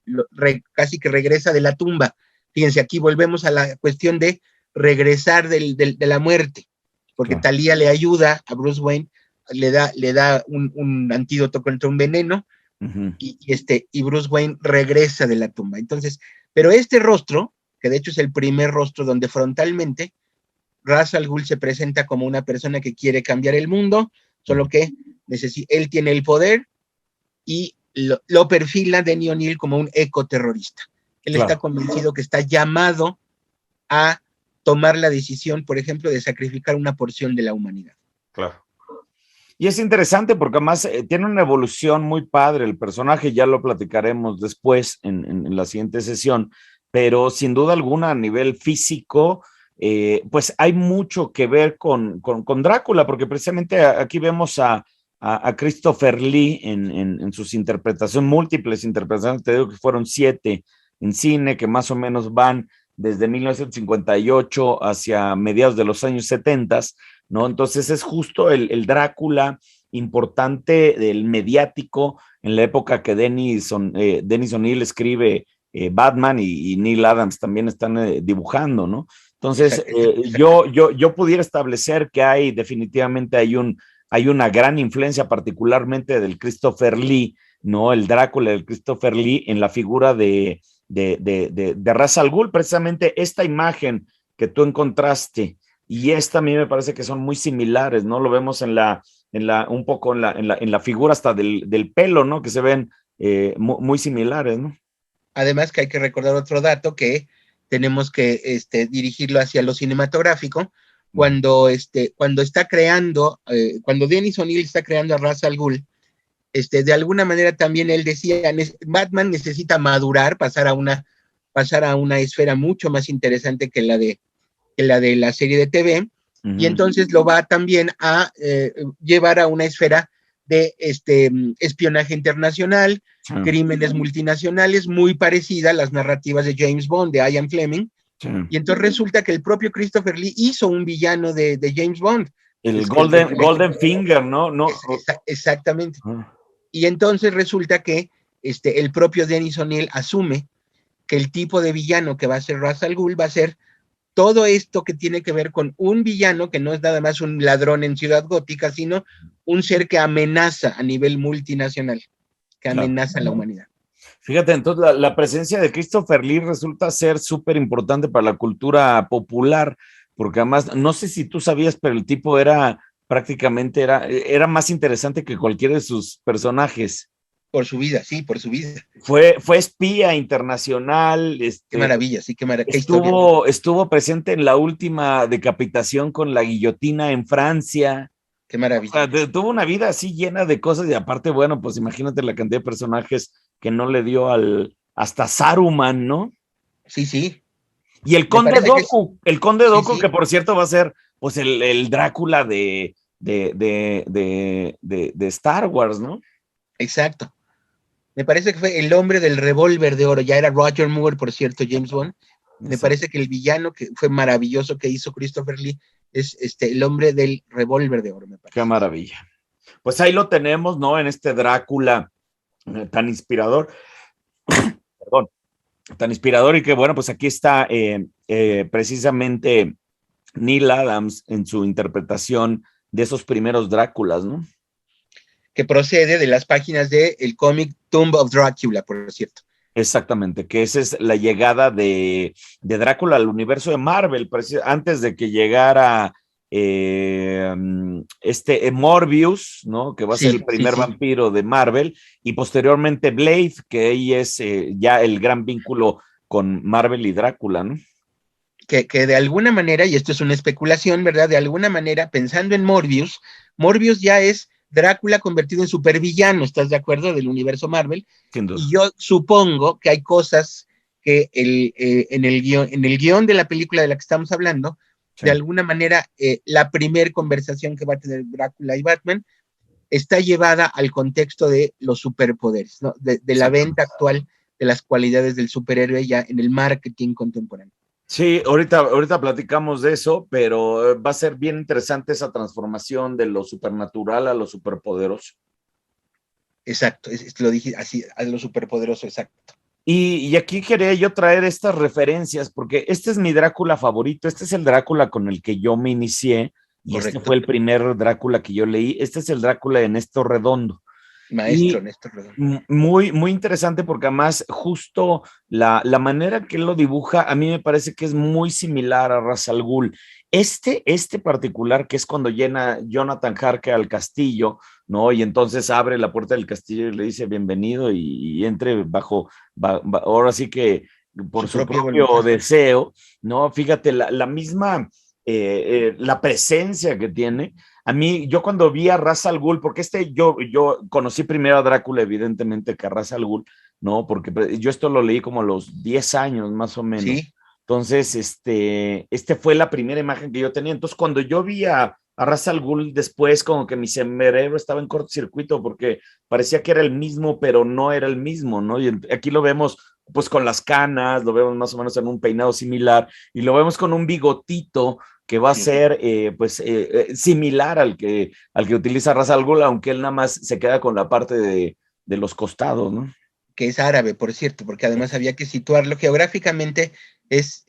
casi que regresa de la tumba. Fíjense, aquí volvemos a la cuestión de regresar de la muerte, porque Claro. Talia le ayuda a Bruce Wayne, le da un antídoto contra un veneno Ujú. y Bruce Wayne regresa de la tumba. Entonces, pero este rostro, que de hecho es el primer rostro donde frontalmente Ra's al Ghul se presenta como una persona que quiere cambiar el mundo, solo que él tiene el poder y lo perfila Denny O'Neil como un ecoterrorista. Él está Claro, convencido que está llamado a tomar la decisión, por ejemplo, de sacrificar una porción de la humanidad. claro. Y es interesante porque además tiene una evolución muy padre el personaje, ya lo platicaremos después en la siguiente sesión, pero sin duda alguna a nivel físico, pues hay mucho que ver con Drácula, porque precisamente aquí vemos a Christopher Lee en sus interpretaciones, múltiples interpretaciones, te digo que fueron 7 en cine, que más o menos van desde 1958 hacia mediados de los años 70, ¿no? Entonces es justo el Drácula importante del mediático en la época que Dennis O'Neil escribe Batman y Neil Adams también están dibujando, ¿no? Entonces, yo pudiera establecer que definitivamente hay una gran influencia particularmente del Christopher Lee, ¿no? El Drácula del Christopher Lee en la figura de Ra's al Ghul, precisamente esta imagen que tú encontraste y esta a mí me parece que son muy similares, ¿no? Lo vemos un poco en la figura hasta del pelo, ¿no? Que se ven muy similares, ¿no? Además que hay que recordar otro dato que tenemos que dirigirlo hacia lo cinematográfico. Cuando está creando, cuando Dennis O'Neil está creando a Ra's al Ghul, de alguna manera también él decía, Batman necesita madurar, pasar a una esfera mucho más interesante que la de la serie de TV, Uh y -huh. entonces lo va también a llevar a una esfera de espionaje internacional, Sí, crímenes multinacionales, muy parecida a las narrativas de James Bond, de Ian Fleming, sí. y entonces resulta que el propio Christopher Lee hizo un villano de James Bond. El Golden Finger, ¿no? No. Exactamente. Uh Y entonces resulta que el propio Dennis O'Neil asume que el tipo de villano que va a ser Ra's al Ghul va a ser todo esto que tiene que ver con un villano que no es nada más un ladrón en Ciudad Gótica, sino un ser que amenaza a nivel multinacional, que Claro. amenaza a la humanidad. Fíjate, entonces la presencia de Christopher Lee resulta ser súper importante para la cultura popular, porque además, no sé si tú sabías, pero el tipo era prácticamente, era más interesante que cualquiera de sus personajes. Por su vida, sí, por su vida. Fue espía internacional, Qué maravilla, sí, qué historia. estuvo presente en la última decapitación con la guillotina en Francia. Qué O maravilla. sea, tuvo una vida así llena de cosas y aparte, bueno, pues imagínate la cantidad de personajes que no le dio hasta Saruman, ¿no? Sí, sí. Y Me parece que es, El Conde sí, Dooku, que sí, por cierto va a ser pues el Drácula de Star Wars, ¿no? exacto. Me parece que fue el hombre del revólver de oro. Ya era Roger Moore, por cierto, James Bond. Me Eso, parece que el villano que fue maravilloso que hizo Christopher Lee es el hombre del revólver de oro, me qué parece. maravilla. Pues ahí lo tenemos, ¿no? En este Drácula tan inspirador, perdón, tan inspirador y que bueno, pues aquí está precisamente Neil Adams en su interpretación de esos primeros Dráculas, ¿no? Que procede de las páginas del cómic Tomb of Dracula, por cierto. Exactamente, que esa es la llegada de Drácula al universo de Marvel, antes de que llegara Morbius, ¿no? Que va a ser el Sí, sí, primer sí. vampiro de Marvel, y posteriormente Blade, que ahí es ya el gran vínculo con Marvel y Drácula, ¿no? Que de alguna manera, y esto es una especulación, ¿verdad? De alguna manera, pensando en Morbius, Morbius ya es Drácula convertido en supervillano, ¿estás de acuerdo? Del universo Marvel. Sin duda. Y yo supongo que hay cosas que en el guión de la película de la que estamos hablando, Sí. de alguna manera, la primer conversación que va a tener Drácula y Batman está llevada al contexto de los superpoderes, ¿no? De la venta actual de las cualidades del superhéroe ya en el marketing contemporáneo. Sí, ahorita platicamos de eso, pero va a ser bien interesante esa transformación de lo supernatural a lo superpoderoso. Exacto, lo dije así, a lo superpoderoso, exacto. Y aquí quería yo traer estas referencias, porque este es mi Drácula favorito, este es el Drácula con el que yo me inicié, y este Correcto. fue el primer Drácula que yo leí, este es el Drácula de Néstor Redondo. Maestro Y Néstor Redondo. muy, muy interesante porque además justo la manera que él lo dibuja a mí me parece que es muy similar a Ra's al Ghul. Este particular que es cuando llena Jonathan Harker al castillo, ¿no? Y entonces abre la puerta del castillo y le dice bienvenido y entre ahora sí que por Su su propia propio voluntad. deseo, ¿no? Fíjate, la misma, la presencia que tiene a mí, yo cuando vi a Ra's al Ghul, porque yo conocí primero a Drácula, evidentemente, que a Ra's al Ghul, ¿no? Porque yo esto lo leí como a los 10 años, más o menos. Sí. Entonces, este fue la primera imagen que yo tenía. Entonces, cuando yo vi a Ra's al Ghul después, como que mi cerebro estaba en cortocircuito, porque parecía que era el mismo, pero no era el mismo, ¿no? Y aquí lo vemos, pues, con las canas, lo vemos más o menos en un peinado similar, y lo vemos con un bigotito, que va a Sí. ser similar al que utiliza Ra's al Ghul, aunque él nada más se queda con la parte de los costados, ¿no? Que es árabe, por cierto, porque además había que situarlo geográficamente, es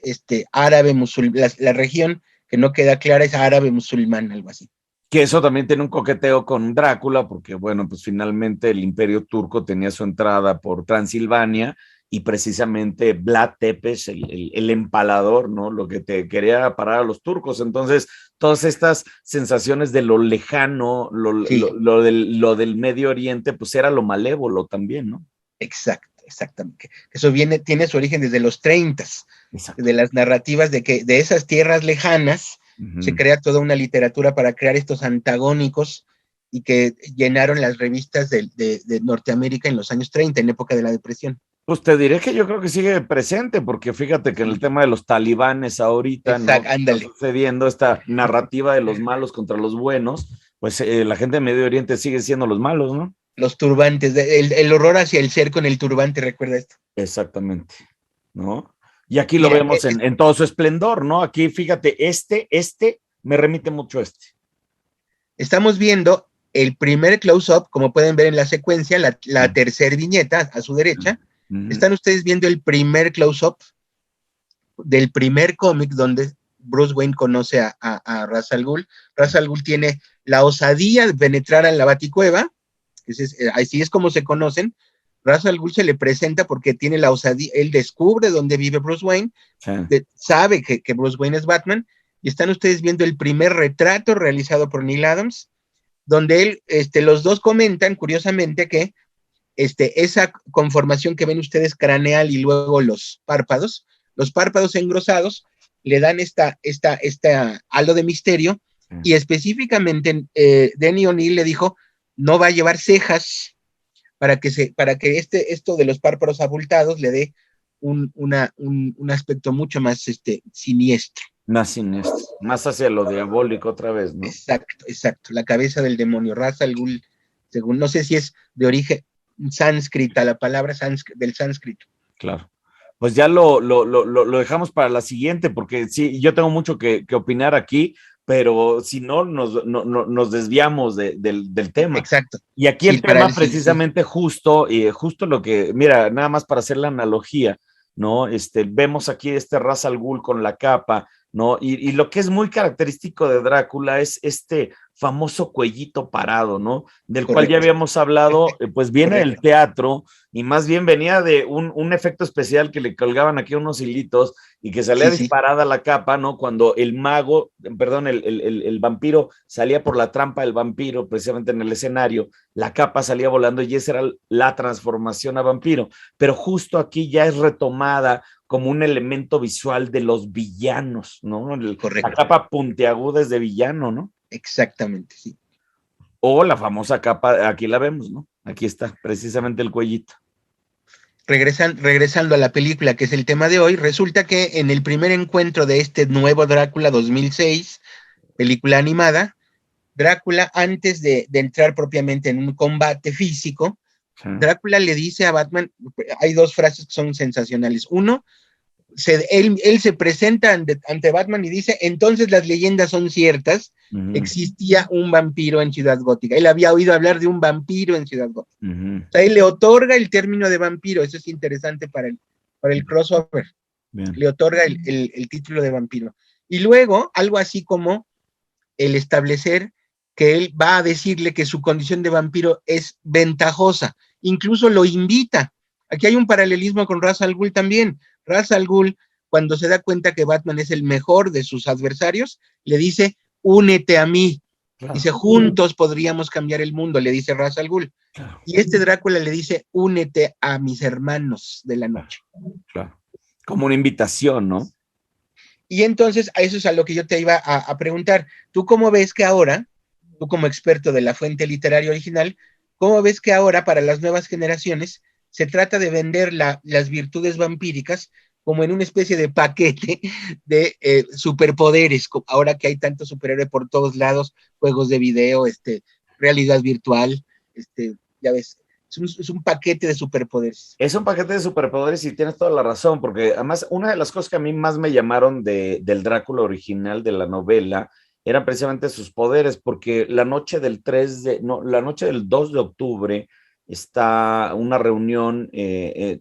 árabe musulmán, la región que no queda clara es árabe musulmán, algo así. Que eso también tiene un coqueteo con Drácula, porque bueno, pues finalmente el imperio turco tenía su entrada por Transilvania y precisamente Vlad Tepes, el empalador, ¿no? Lo que te quería parar a los turcos. Entonces, todas estas sensaciones de lo lejano, Sí, lo del Medio Oriente, pues era lo malévolo también, ¿no? exacto, exactamente. Eso tiene su origen desde los 30, Exacto. de las narrativas de que de esas tierras lejanas se crea toda una literatura para crear estos antagónicos y que llenaron las revistas de Norteamérica en los años 30, en época de la depresión. Pues te diré que yo creo que sigue presente, porque fíjate que en el Sí, tema de los talibanes ahorita, ¿no? exacto, Está ándale. sucediendo esta narrativa de los malos contra los buenos, pues la gente de Medio Oriente sigue siendo los malos, ¿no? Los turbantes, el horror hacia el ser con el turbante, recuerda esto. Exactamente, ¿no? Y aquí lo Mira, vemos en todo su esplendor, ¿no? Aquí, fíjate, me remite mucho a este. estamos viendo el primer close-up, como pueden ver en la secuencia, la tercera viñeta a su derecha. Están ustedes viendo el primer close-up del primer cómic donde Bruce Wayne conoce a Ra's al Ghul. Ra's al Ghul tiene la osadía de penetrar a la Baticueva, así es como se conocen. Ra's al Ghul se le presenta porque tiene la osadía, él descubre dónde vive Bruce Wayne, Sí. sabe que Bruce Wayne es Batman, y están ustedes viendo el primer retrato realizado por Neil Adams, donde los dos comentan, curiosamente, que esa conformación que ven ustedes craneal y luego los párpados engrosados, le dan esta halo de misterio, y específicamente Denny O'Neil le dijo, no va a llevar cejas para que esto de los párpados abultados le dé un aspecto mucho más siniestro. Más siniestro, más hacia lo diabólico otra vez, ¿no? Exacto, la cabeza del demonio, Ra's al Ghul, según, no sé si es de origen sánscrita, la palabra del sánscrito. Claro. Pues ya lo dejamos para la siguiente, porque sí, yo tengo mucho que opinar aquí, pero si no, nos desviamos del tema. Exacto. Y aquí el tema precisamente justo lo que, mira, nada más para hacer la analogía, ¿no? Vemos aquí Ra's al Ghul con la capa, ¿no? Y lo que es muy característico de Drácula es este famoso cuellito parado, ¿no? Del cual ya habíamos hablado, pues viene del teatro, y más bien venía de un efecto especial que le colgaban aquí unos hilitos y que salía disparada la capa, ¿no? Cuando el vampiro salía por la trampa del vampiro, precisamente en el escenario, la capa salía volando y esa era la transformación a vampiro. Pero justo aquí ya es retomada como un elemento visual de los villanos, ¿no? La capa puntiaguda es de villano, ¿no? Exactamente, sí. O la famosa capa, aquí la vemos, ¿no? Aquí está, precisamente el cuellito. Regresando a la película, que es el tema de hoy, resulta que en el primer encuentro de este nuevo Drácula 2006, película animada, Drácula, antes de entrar propiamente en un combate físico, Drácula le dice a Batman, hay dos frases que son sensacionales. Uno, él se presenta ante Batman y dice, entonces las leyendas son ciertas, existía un vampiro en Ciudad Gótica. Él había oído hablar de un vampiro en Ciudad Gótica. O sea, él le otorga el término de vampiro, eso es interesante para el crossover. Bien. Le otorga el título de vampiro. Y luego, algo así como el establecer que él va a decirle que su condición de vampiro es ventajosa, incluso lo invita. Aquí hay un paralelismo con Ra's al Ghul también. Ra's al Ghul, cuando se da cuenta que Batman es el mejor de sus adversarios, le dice, únete a mí. Claro. Dice, juntos podríamos cambiar el mundo, le dice Ra's al Ghul. Claro. Y Drácula le dice, únete a mis hermanos de la noche. Claro. Como una invitación, ¿no? Y entonces, a eso es a lo que yo te iba a preguntar. ¿Tú cómo ves que ahora, tú como experto de la fuente literaria original, cómo ves que ahora para las nuevas generaciones se trata de vender las virtudes vampíricas como en una especie de paquete de superpoderes, ahora que hay tanto superhéroe por todos lados, juegos de video, realidad virtual, ya ves, es un paquete de superpoderes. Es un paquete de superpoderes y tienes toda la razón, porque además una de las cosas que a mí más me llamaron del Drácula original de la novela eran precisamente sus poderes, porque la noche del 2 de octubre está una reunión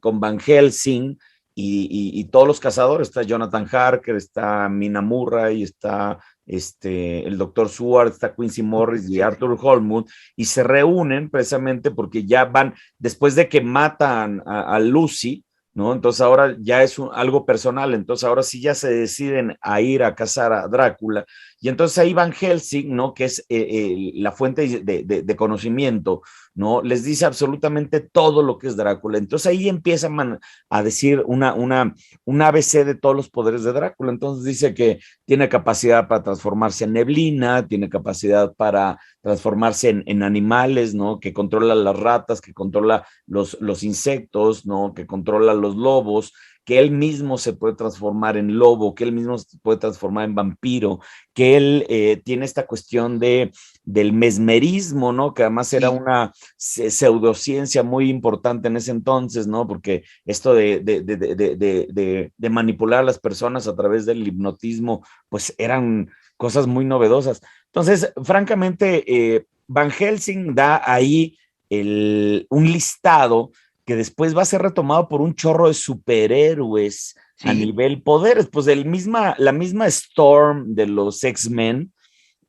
con Van Helsing y todos los cazadores, está Jonathan Harker, está Mina Murray, está el Dr. Seward, está Quincy Morris y Arthur Holmwood, y se reúnen precisamente porque ya van, después de que matan a Lucy, ¿no? Entonces ahora ya es algo personal, entonces ahora sí ya se deciden a ir a cazar a Drácula, y entonces ahí Van Helsing, ¿no? Que es la fuente de conocimiento, ¿no? Les dice absolutamente todo lo que es Drácula, entonces ahí empiezan a decir una ABC de todos los poderes de Drácula, entonces dice que tiene capacidad para transformarse en neblina, tiene capacidad para transformarse en animales, ¿no? Que controla las ratas, que controla los insectos, ¿no? Que controla los lobos, que él mismo se puede transformar en lobo, que él mismo se puede transformar en vampiro, que él tiene esta cuestión del mesmerismo, ¿no? Que además era una pseudociencia muy importante en ese entonces, ¿no? Porque esto de manipular a las personas a través del hipnotismo, pues eran cosas muy novedosas. Entonces, francamente, Van Helsing da ahí un listado que después va a ser retomado por un chorro de superhéroes a nivel poderes, pues la misma Storm de los X-Men,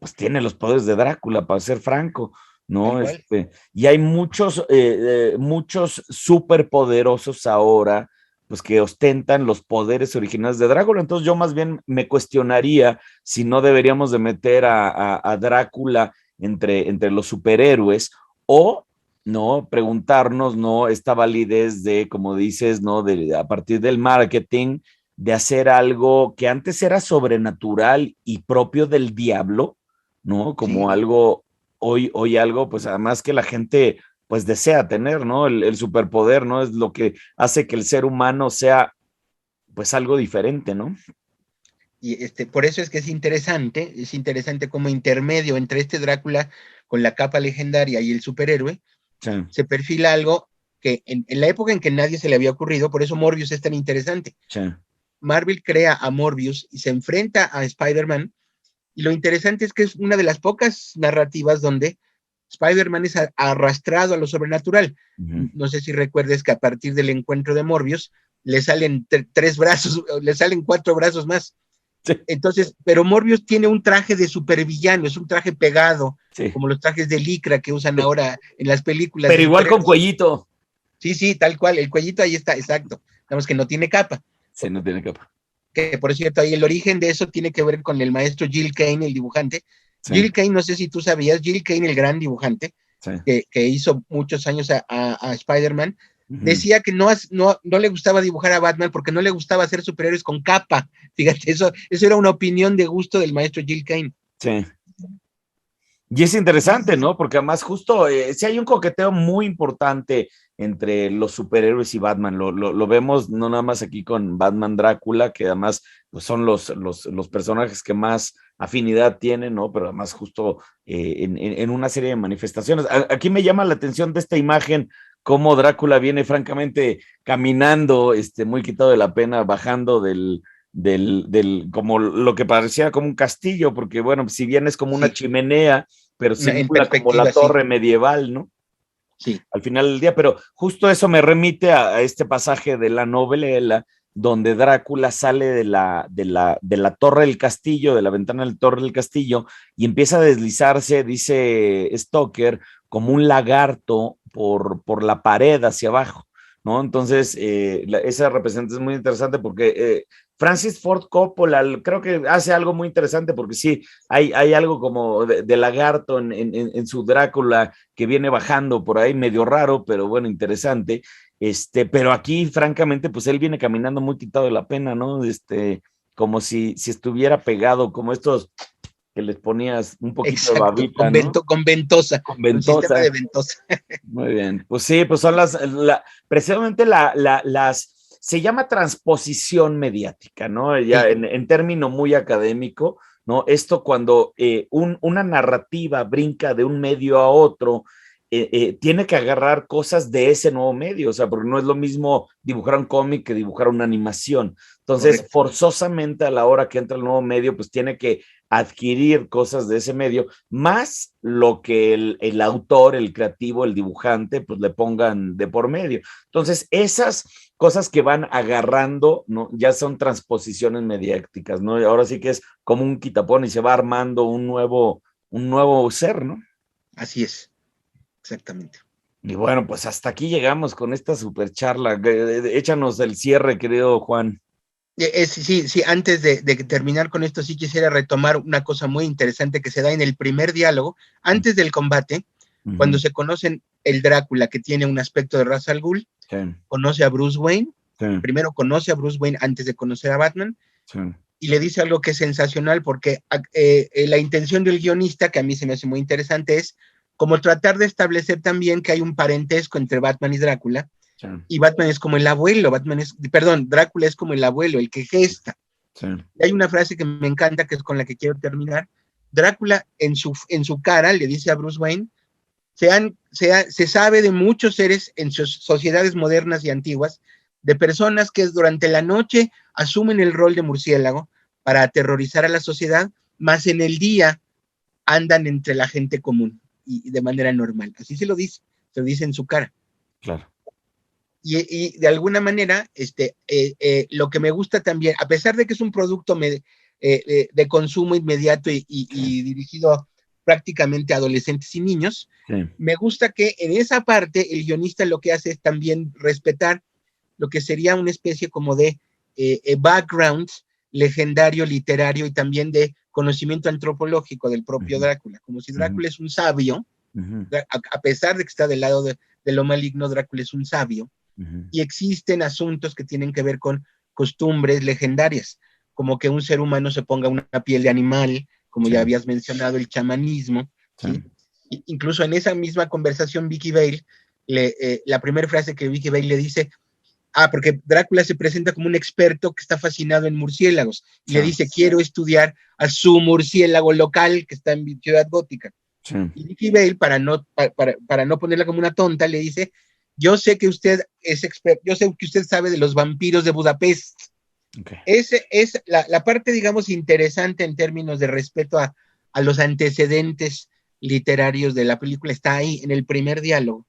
pues tiene los poderes de Drácula, para ser franco, ¿no? Y hay muchos superpoderosos ahora, pues que ostentan los poderes originales de Drácula. Entonces yo más bien me cuestionaría si no deberíamos de meter a Drácula entre los superhéroes, o no preguntarnos, no, esta validez de, como dices, no, a partir del marketing, de hacer algo que antes era sobrenatural y propio del diablo, ¿no? Como Sí. algo, hoy algo, pues además que la gente pues desea tener, ¿no? El superpoder, ¿no? Es lo que hace que el ser humano sea pues algo diferente, ¿no? Y por eso es que es interesante como intermedio entre este Drácula con la capa legendaria y el superhéroe, Sí, se perfila algo que en la época en que nadie se le había ocurrido, por eso Morbius es tan interesante. sí. Marvel crea a Morbius y se enfrenta a Spider-Man, y lo interesante es que es una de las pocas narrativas donde Spider-Man es arrastrado a lo sobrenatural. Uh-huh. No sé si recuerdes que a partir del encuentro de Morbius le salen tres brazos, le salen cuatro brazos más. Sí, Entonces, pero Morbius tiene un traje de supervillano, es un traje pegado, sí. como los trajes de licra que usan Sí. ahora en las películas Pero de igual con superhéroes. cuellito. Sí, sí, tal cual, el cuellito ahí está, exacto. Digamos que no tiene capa. Sí, no tiene capa. Que por cierto, ahí el origen de eso tiene que ver con el maestro Gil Kane, el dibujante. Sí, Gil Kane, no sé si tú sabías, Gil Kane, el gran dibujante, sí. que hizo muchos años a Spider-Man, Uh-huh. decía que no le gustaba dibujar a Batman porque no le gustaba hacer superhéroes con capa. Fíjate, eso era una opinión de gusto del maestro Gil Kane. Sí. Y es interesante, ¿no? Porque además justo, sí hay un coqueteo muy importante entre los superhéroes y Batman. Lo vemos no nada más aquí con Batman Drácula, que además pues son los personajes que más afinidad tienen, ¿no? Pero además justo en una serie de manifestaciones. Aquí me llama la atención de esta imagen, cómo Drácula viene francamente caminando, muy quitado de la pena, bajando como lo que parecía como un castillo, porque bueno, si bien es como una Sí, chimenea, pero en simula como la perspectiva, sí, torre medieval, ¿no? sí. Al final del día, pero justo eso me remite a este pasaje de la novela donde Drácula sale de la torre del castillo, de la ventana del torre del castillo, y empieza a deslizarse, dice Stoker, como un lagarto por la pared hacia abajo, ¿no? Entonces, esa representación es muy interesante porque Francis Ford Coppola creo que hace algo muy interesante porque sí, hay algo como de lagarto en su Drácula que viene bajando por ahí, medio raro, pero bueno, interesante. Pero aquí, francamente, pues él viene caminando muy quitado de la pena, ¿no? Como si estuviera pegado, como estos que les ponías un poquito de Exacto, babita, ¿no? con ventosa, Con con sistema de ventosa. ventosa. Muy bien. Pues sí, pues son precisamente se llama transposición mediática, ¿no? Ya Sí, en término muy académico, ¿no? Esto cuando una narrativa brinca de un medio a otro, tiene que agarrar cosas de ese nuevo medio, o sea, porque no es lo mismo dibujar un cómic que dibujar una animación. Entonces, correcto. forzosamente a la hora que entra el nuevo medio, pues tiene que adquirir cosas de ese medio, más lo que el autor, el creativo, el dibujante, pues le pongan de por medio. Entonces, esas cosas que van agarrando, ¿no? Ya son transposiciones mediáticas, ¿no? Y ahora sí que es como un quitapón y se va armando un nuevo ser, ¿no? Así es, exactamente. Y bueno, pues hasta aquí llegamos con esta super charla. Échanos el cierre, querido Juan. Sí, sí, antes de terminar con esto, sí quisiera retomar una cosa muy interesante que se da en el primer diálogo, antes del combate, cuando Uh-huh. se conocen el Drácula, que tiene un aspecto de Ra's al Ghul, Sí, conoce a Bruce Wayne, sí, primero conoce a Bruce Wayne antes de conocer a Batman, sí, y le dice algo que es sensacional, porque la intención del guionista, que a mí se me hace muy interesante, es como tratar de establecer también que hay un parentesco entre Batman y Drácula, sí, y Batman es como el abuelo, Drácula es como el abuelo, el que gesta. sí, Y hay una frase que me encanta, que es con la que quiero terminar. Drácula en su cara le dice a Bruce Wayne, se sabe de muchos seres en sociedades modernas y antiguas, de personas que durante la noche asumen el rol de murciélago para aterrorizar a la sociedad, más en el día andan entre la gente común y de manera normal. Así se lo dice en su cara. claro. Y de alguna manera, lo que me gusta también, a pesar de que es un producto de consumo inmediato Sí, y dirigido prácticamente a adolescentes y niños, sí, me gusta que en esa parte el guionista lo que hace es también respetar lo que sería una especie como de background legendario, literario y también de conocimiento antropológico del propio Drácula, como si Drácula es un sabio, a pesar de que está del lado de lo maligno, Drácula es un sabio, y existen asuntos que tienen que ver con costumbres legendarias, como que un ser humano se ponga una piel de animal, como ya habías mencionado, el chamanismo, ¿sí? Incluso en esa misma conversación, Vicky Vale, la primera frase que Vicky Vale le dice, porque Drácula se presenta como un experto que está fascinado en murciélagos, y le dice, quiero estudiar a su murciélago local que está en Ciudad Gótica. Y Vicky Vale, para no ponerla como una tonta, le dice, yo sé que usted es experto, yo sé que usted sabe de los vampiros de Budapest. Esa es la parte, digamos, interesante en términos de respeto a los antecedentes literarios de la película, está ahí en el primer diálogo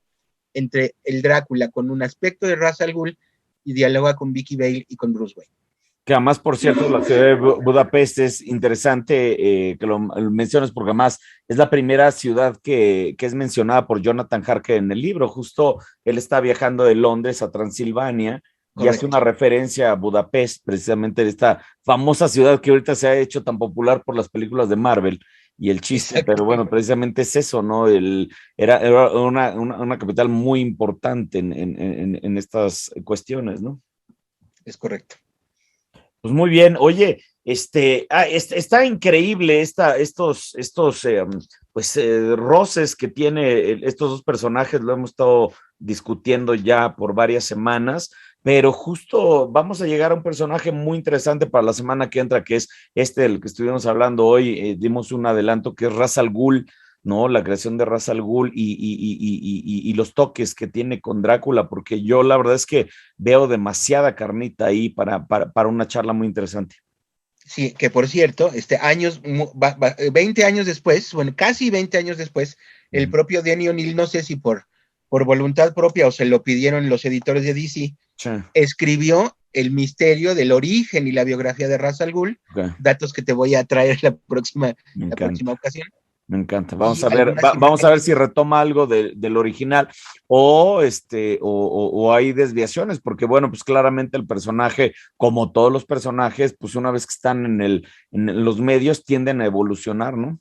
entre el Drácula con un aspecto de Ra's al Ghul y dialoga con Vicky Vale y con Bruce Wayne. Que además, por cierto, la ciudad de Budapest es interesante que lo menciones porque además es la primera ciudad que es mencionada por Jonathan Harker en el libro. Justo él está viajando de Londres a Transilvania y hace una referencia a Budapest, precisamente esta famosa ciudad que ahorita se ha hecho tan popular por las películas de Marvel y el chiste, pero bueno, precisamente es eso, ¿no? Era una capital muy importante en estas cuestiones, ¿no? Es correcto. Pues muy bien, oye, está increíble estos roces que tiene estos dos personajes, lo hemos estado discutiendo ya por varias semanas, pero justo vamos a llegar a un personaje muy interesante para la semana que entra, que es del que estuvimos hablando hoy, dimos un adelanto que es Ra's al Ghul, ¿no? La creación de Ra's al Ghul y los toques que tiene con Drácula, porque yo la verdad es que veo demasiada carnita ahí para una charla muy interesante. Sí, que por cierto, 20 años después, bueno, casi 20 años después, el propio Denny O'Neil, no sé si por voluntad propia o se lo pidieron los editores de DC, escribió El misterio del origen y la biografía de Ra's al Ghul, datos que te voy a traer la próxima ocasión. Me encanta. Vamos a ver si retoma algo del original o hay desviaciones, porque bueno, pues claramente el personaje, como todos los personajes, pues una vez que están en los medios tienden a evolucionar, ¿no?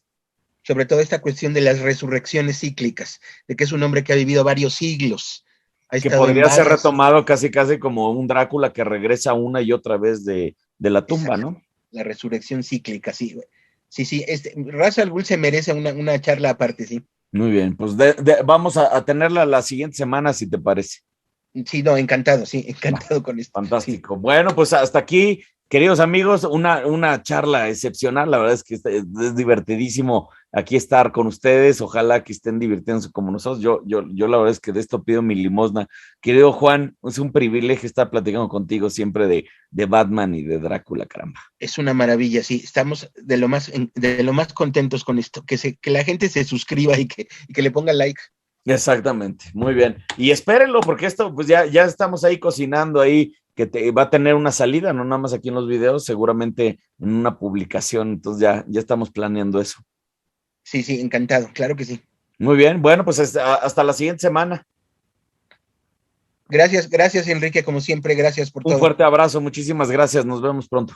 Sobre todo esta cuestión de las resurrecciones cíclicas, de que es un hombre que ha vivido varios siglos. Que podría ser retomado casi como un Drácula que regresa una y otra vez de la tumba, exacto, ¿no? La resurrección cíclica, sí, güey. Sí, Ra's al Ghul se merece una charla aparte, sí. Muy bien, pues vamos a tenerla la siguiente semana, si te parece. Sí, no, encantado con esto. Fantástico. Sí. Bueno, pues hasta aquí, queridos amigos, una charla excepcional. La verdad es que es divertidísimo aquí estar con ustedes. Ojalá que estén divirtiéndose como nosotros. Yo la verdad es que de esto pido mi limosna. Querido Juan, es un privilegio estar platicando contigo siempre de Batman y de Drácula, caramba. Es una maravilla, sí. Estamos de lo más contentos con esto. Que la gente se suscriba y que le ponga like. Exactamente, muy bien. Y espérenlo, porque esto, pues ya estamos ahí cocinando ahí, que va a tener una salida, no nada más aquí en los videos, seguramente en una publicación, entonces ya estamos planeando eso. Sí, encantado, claro que sí. Muy bien, bueno, pues hasta la siguiente semana. Gracias, Enrique, como siempre, gracias por todo. Un fuerte abrazo, muchísimas gracias, nos vemos pronto.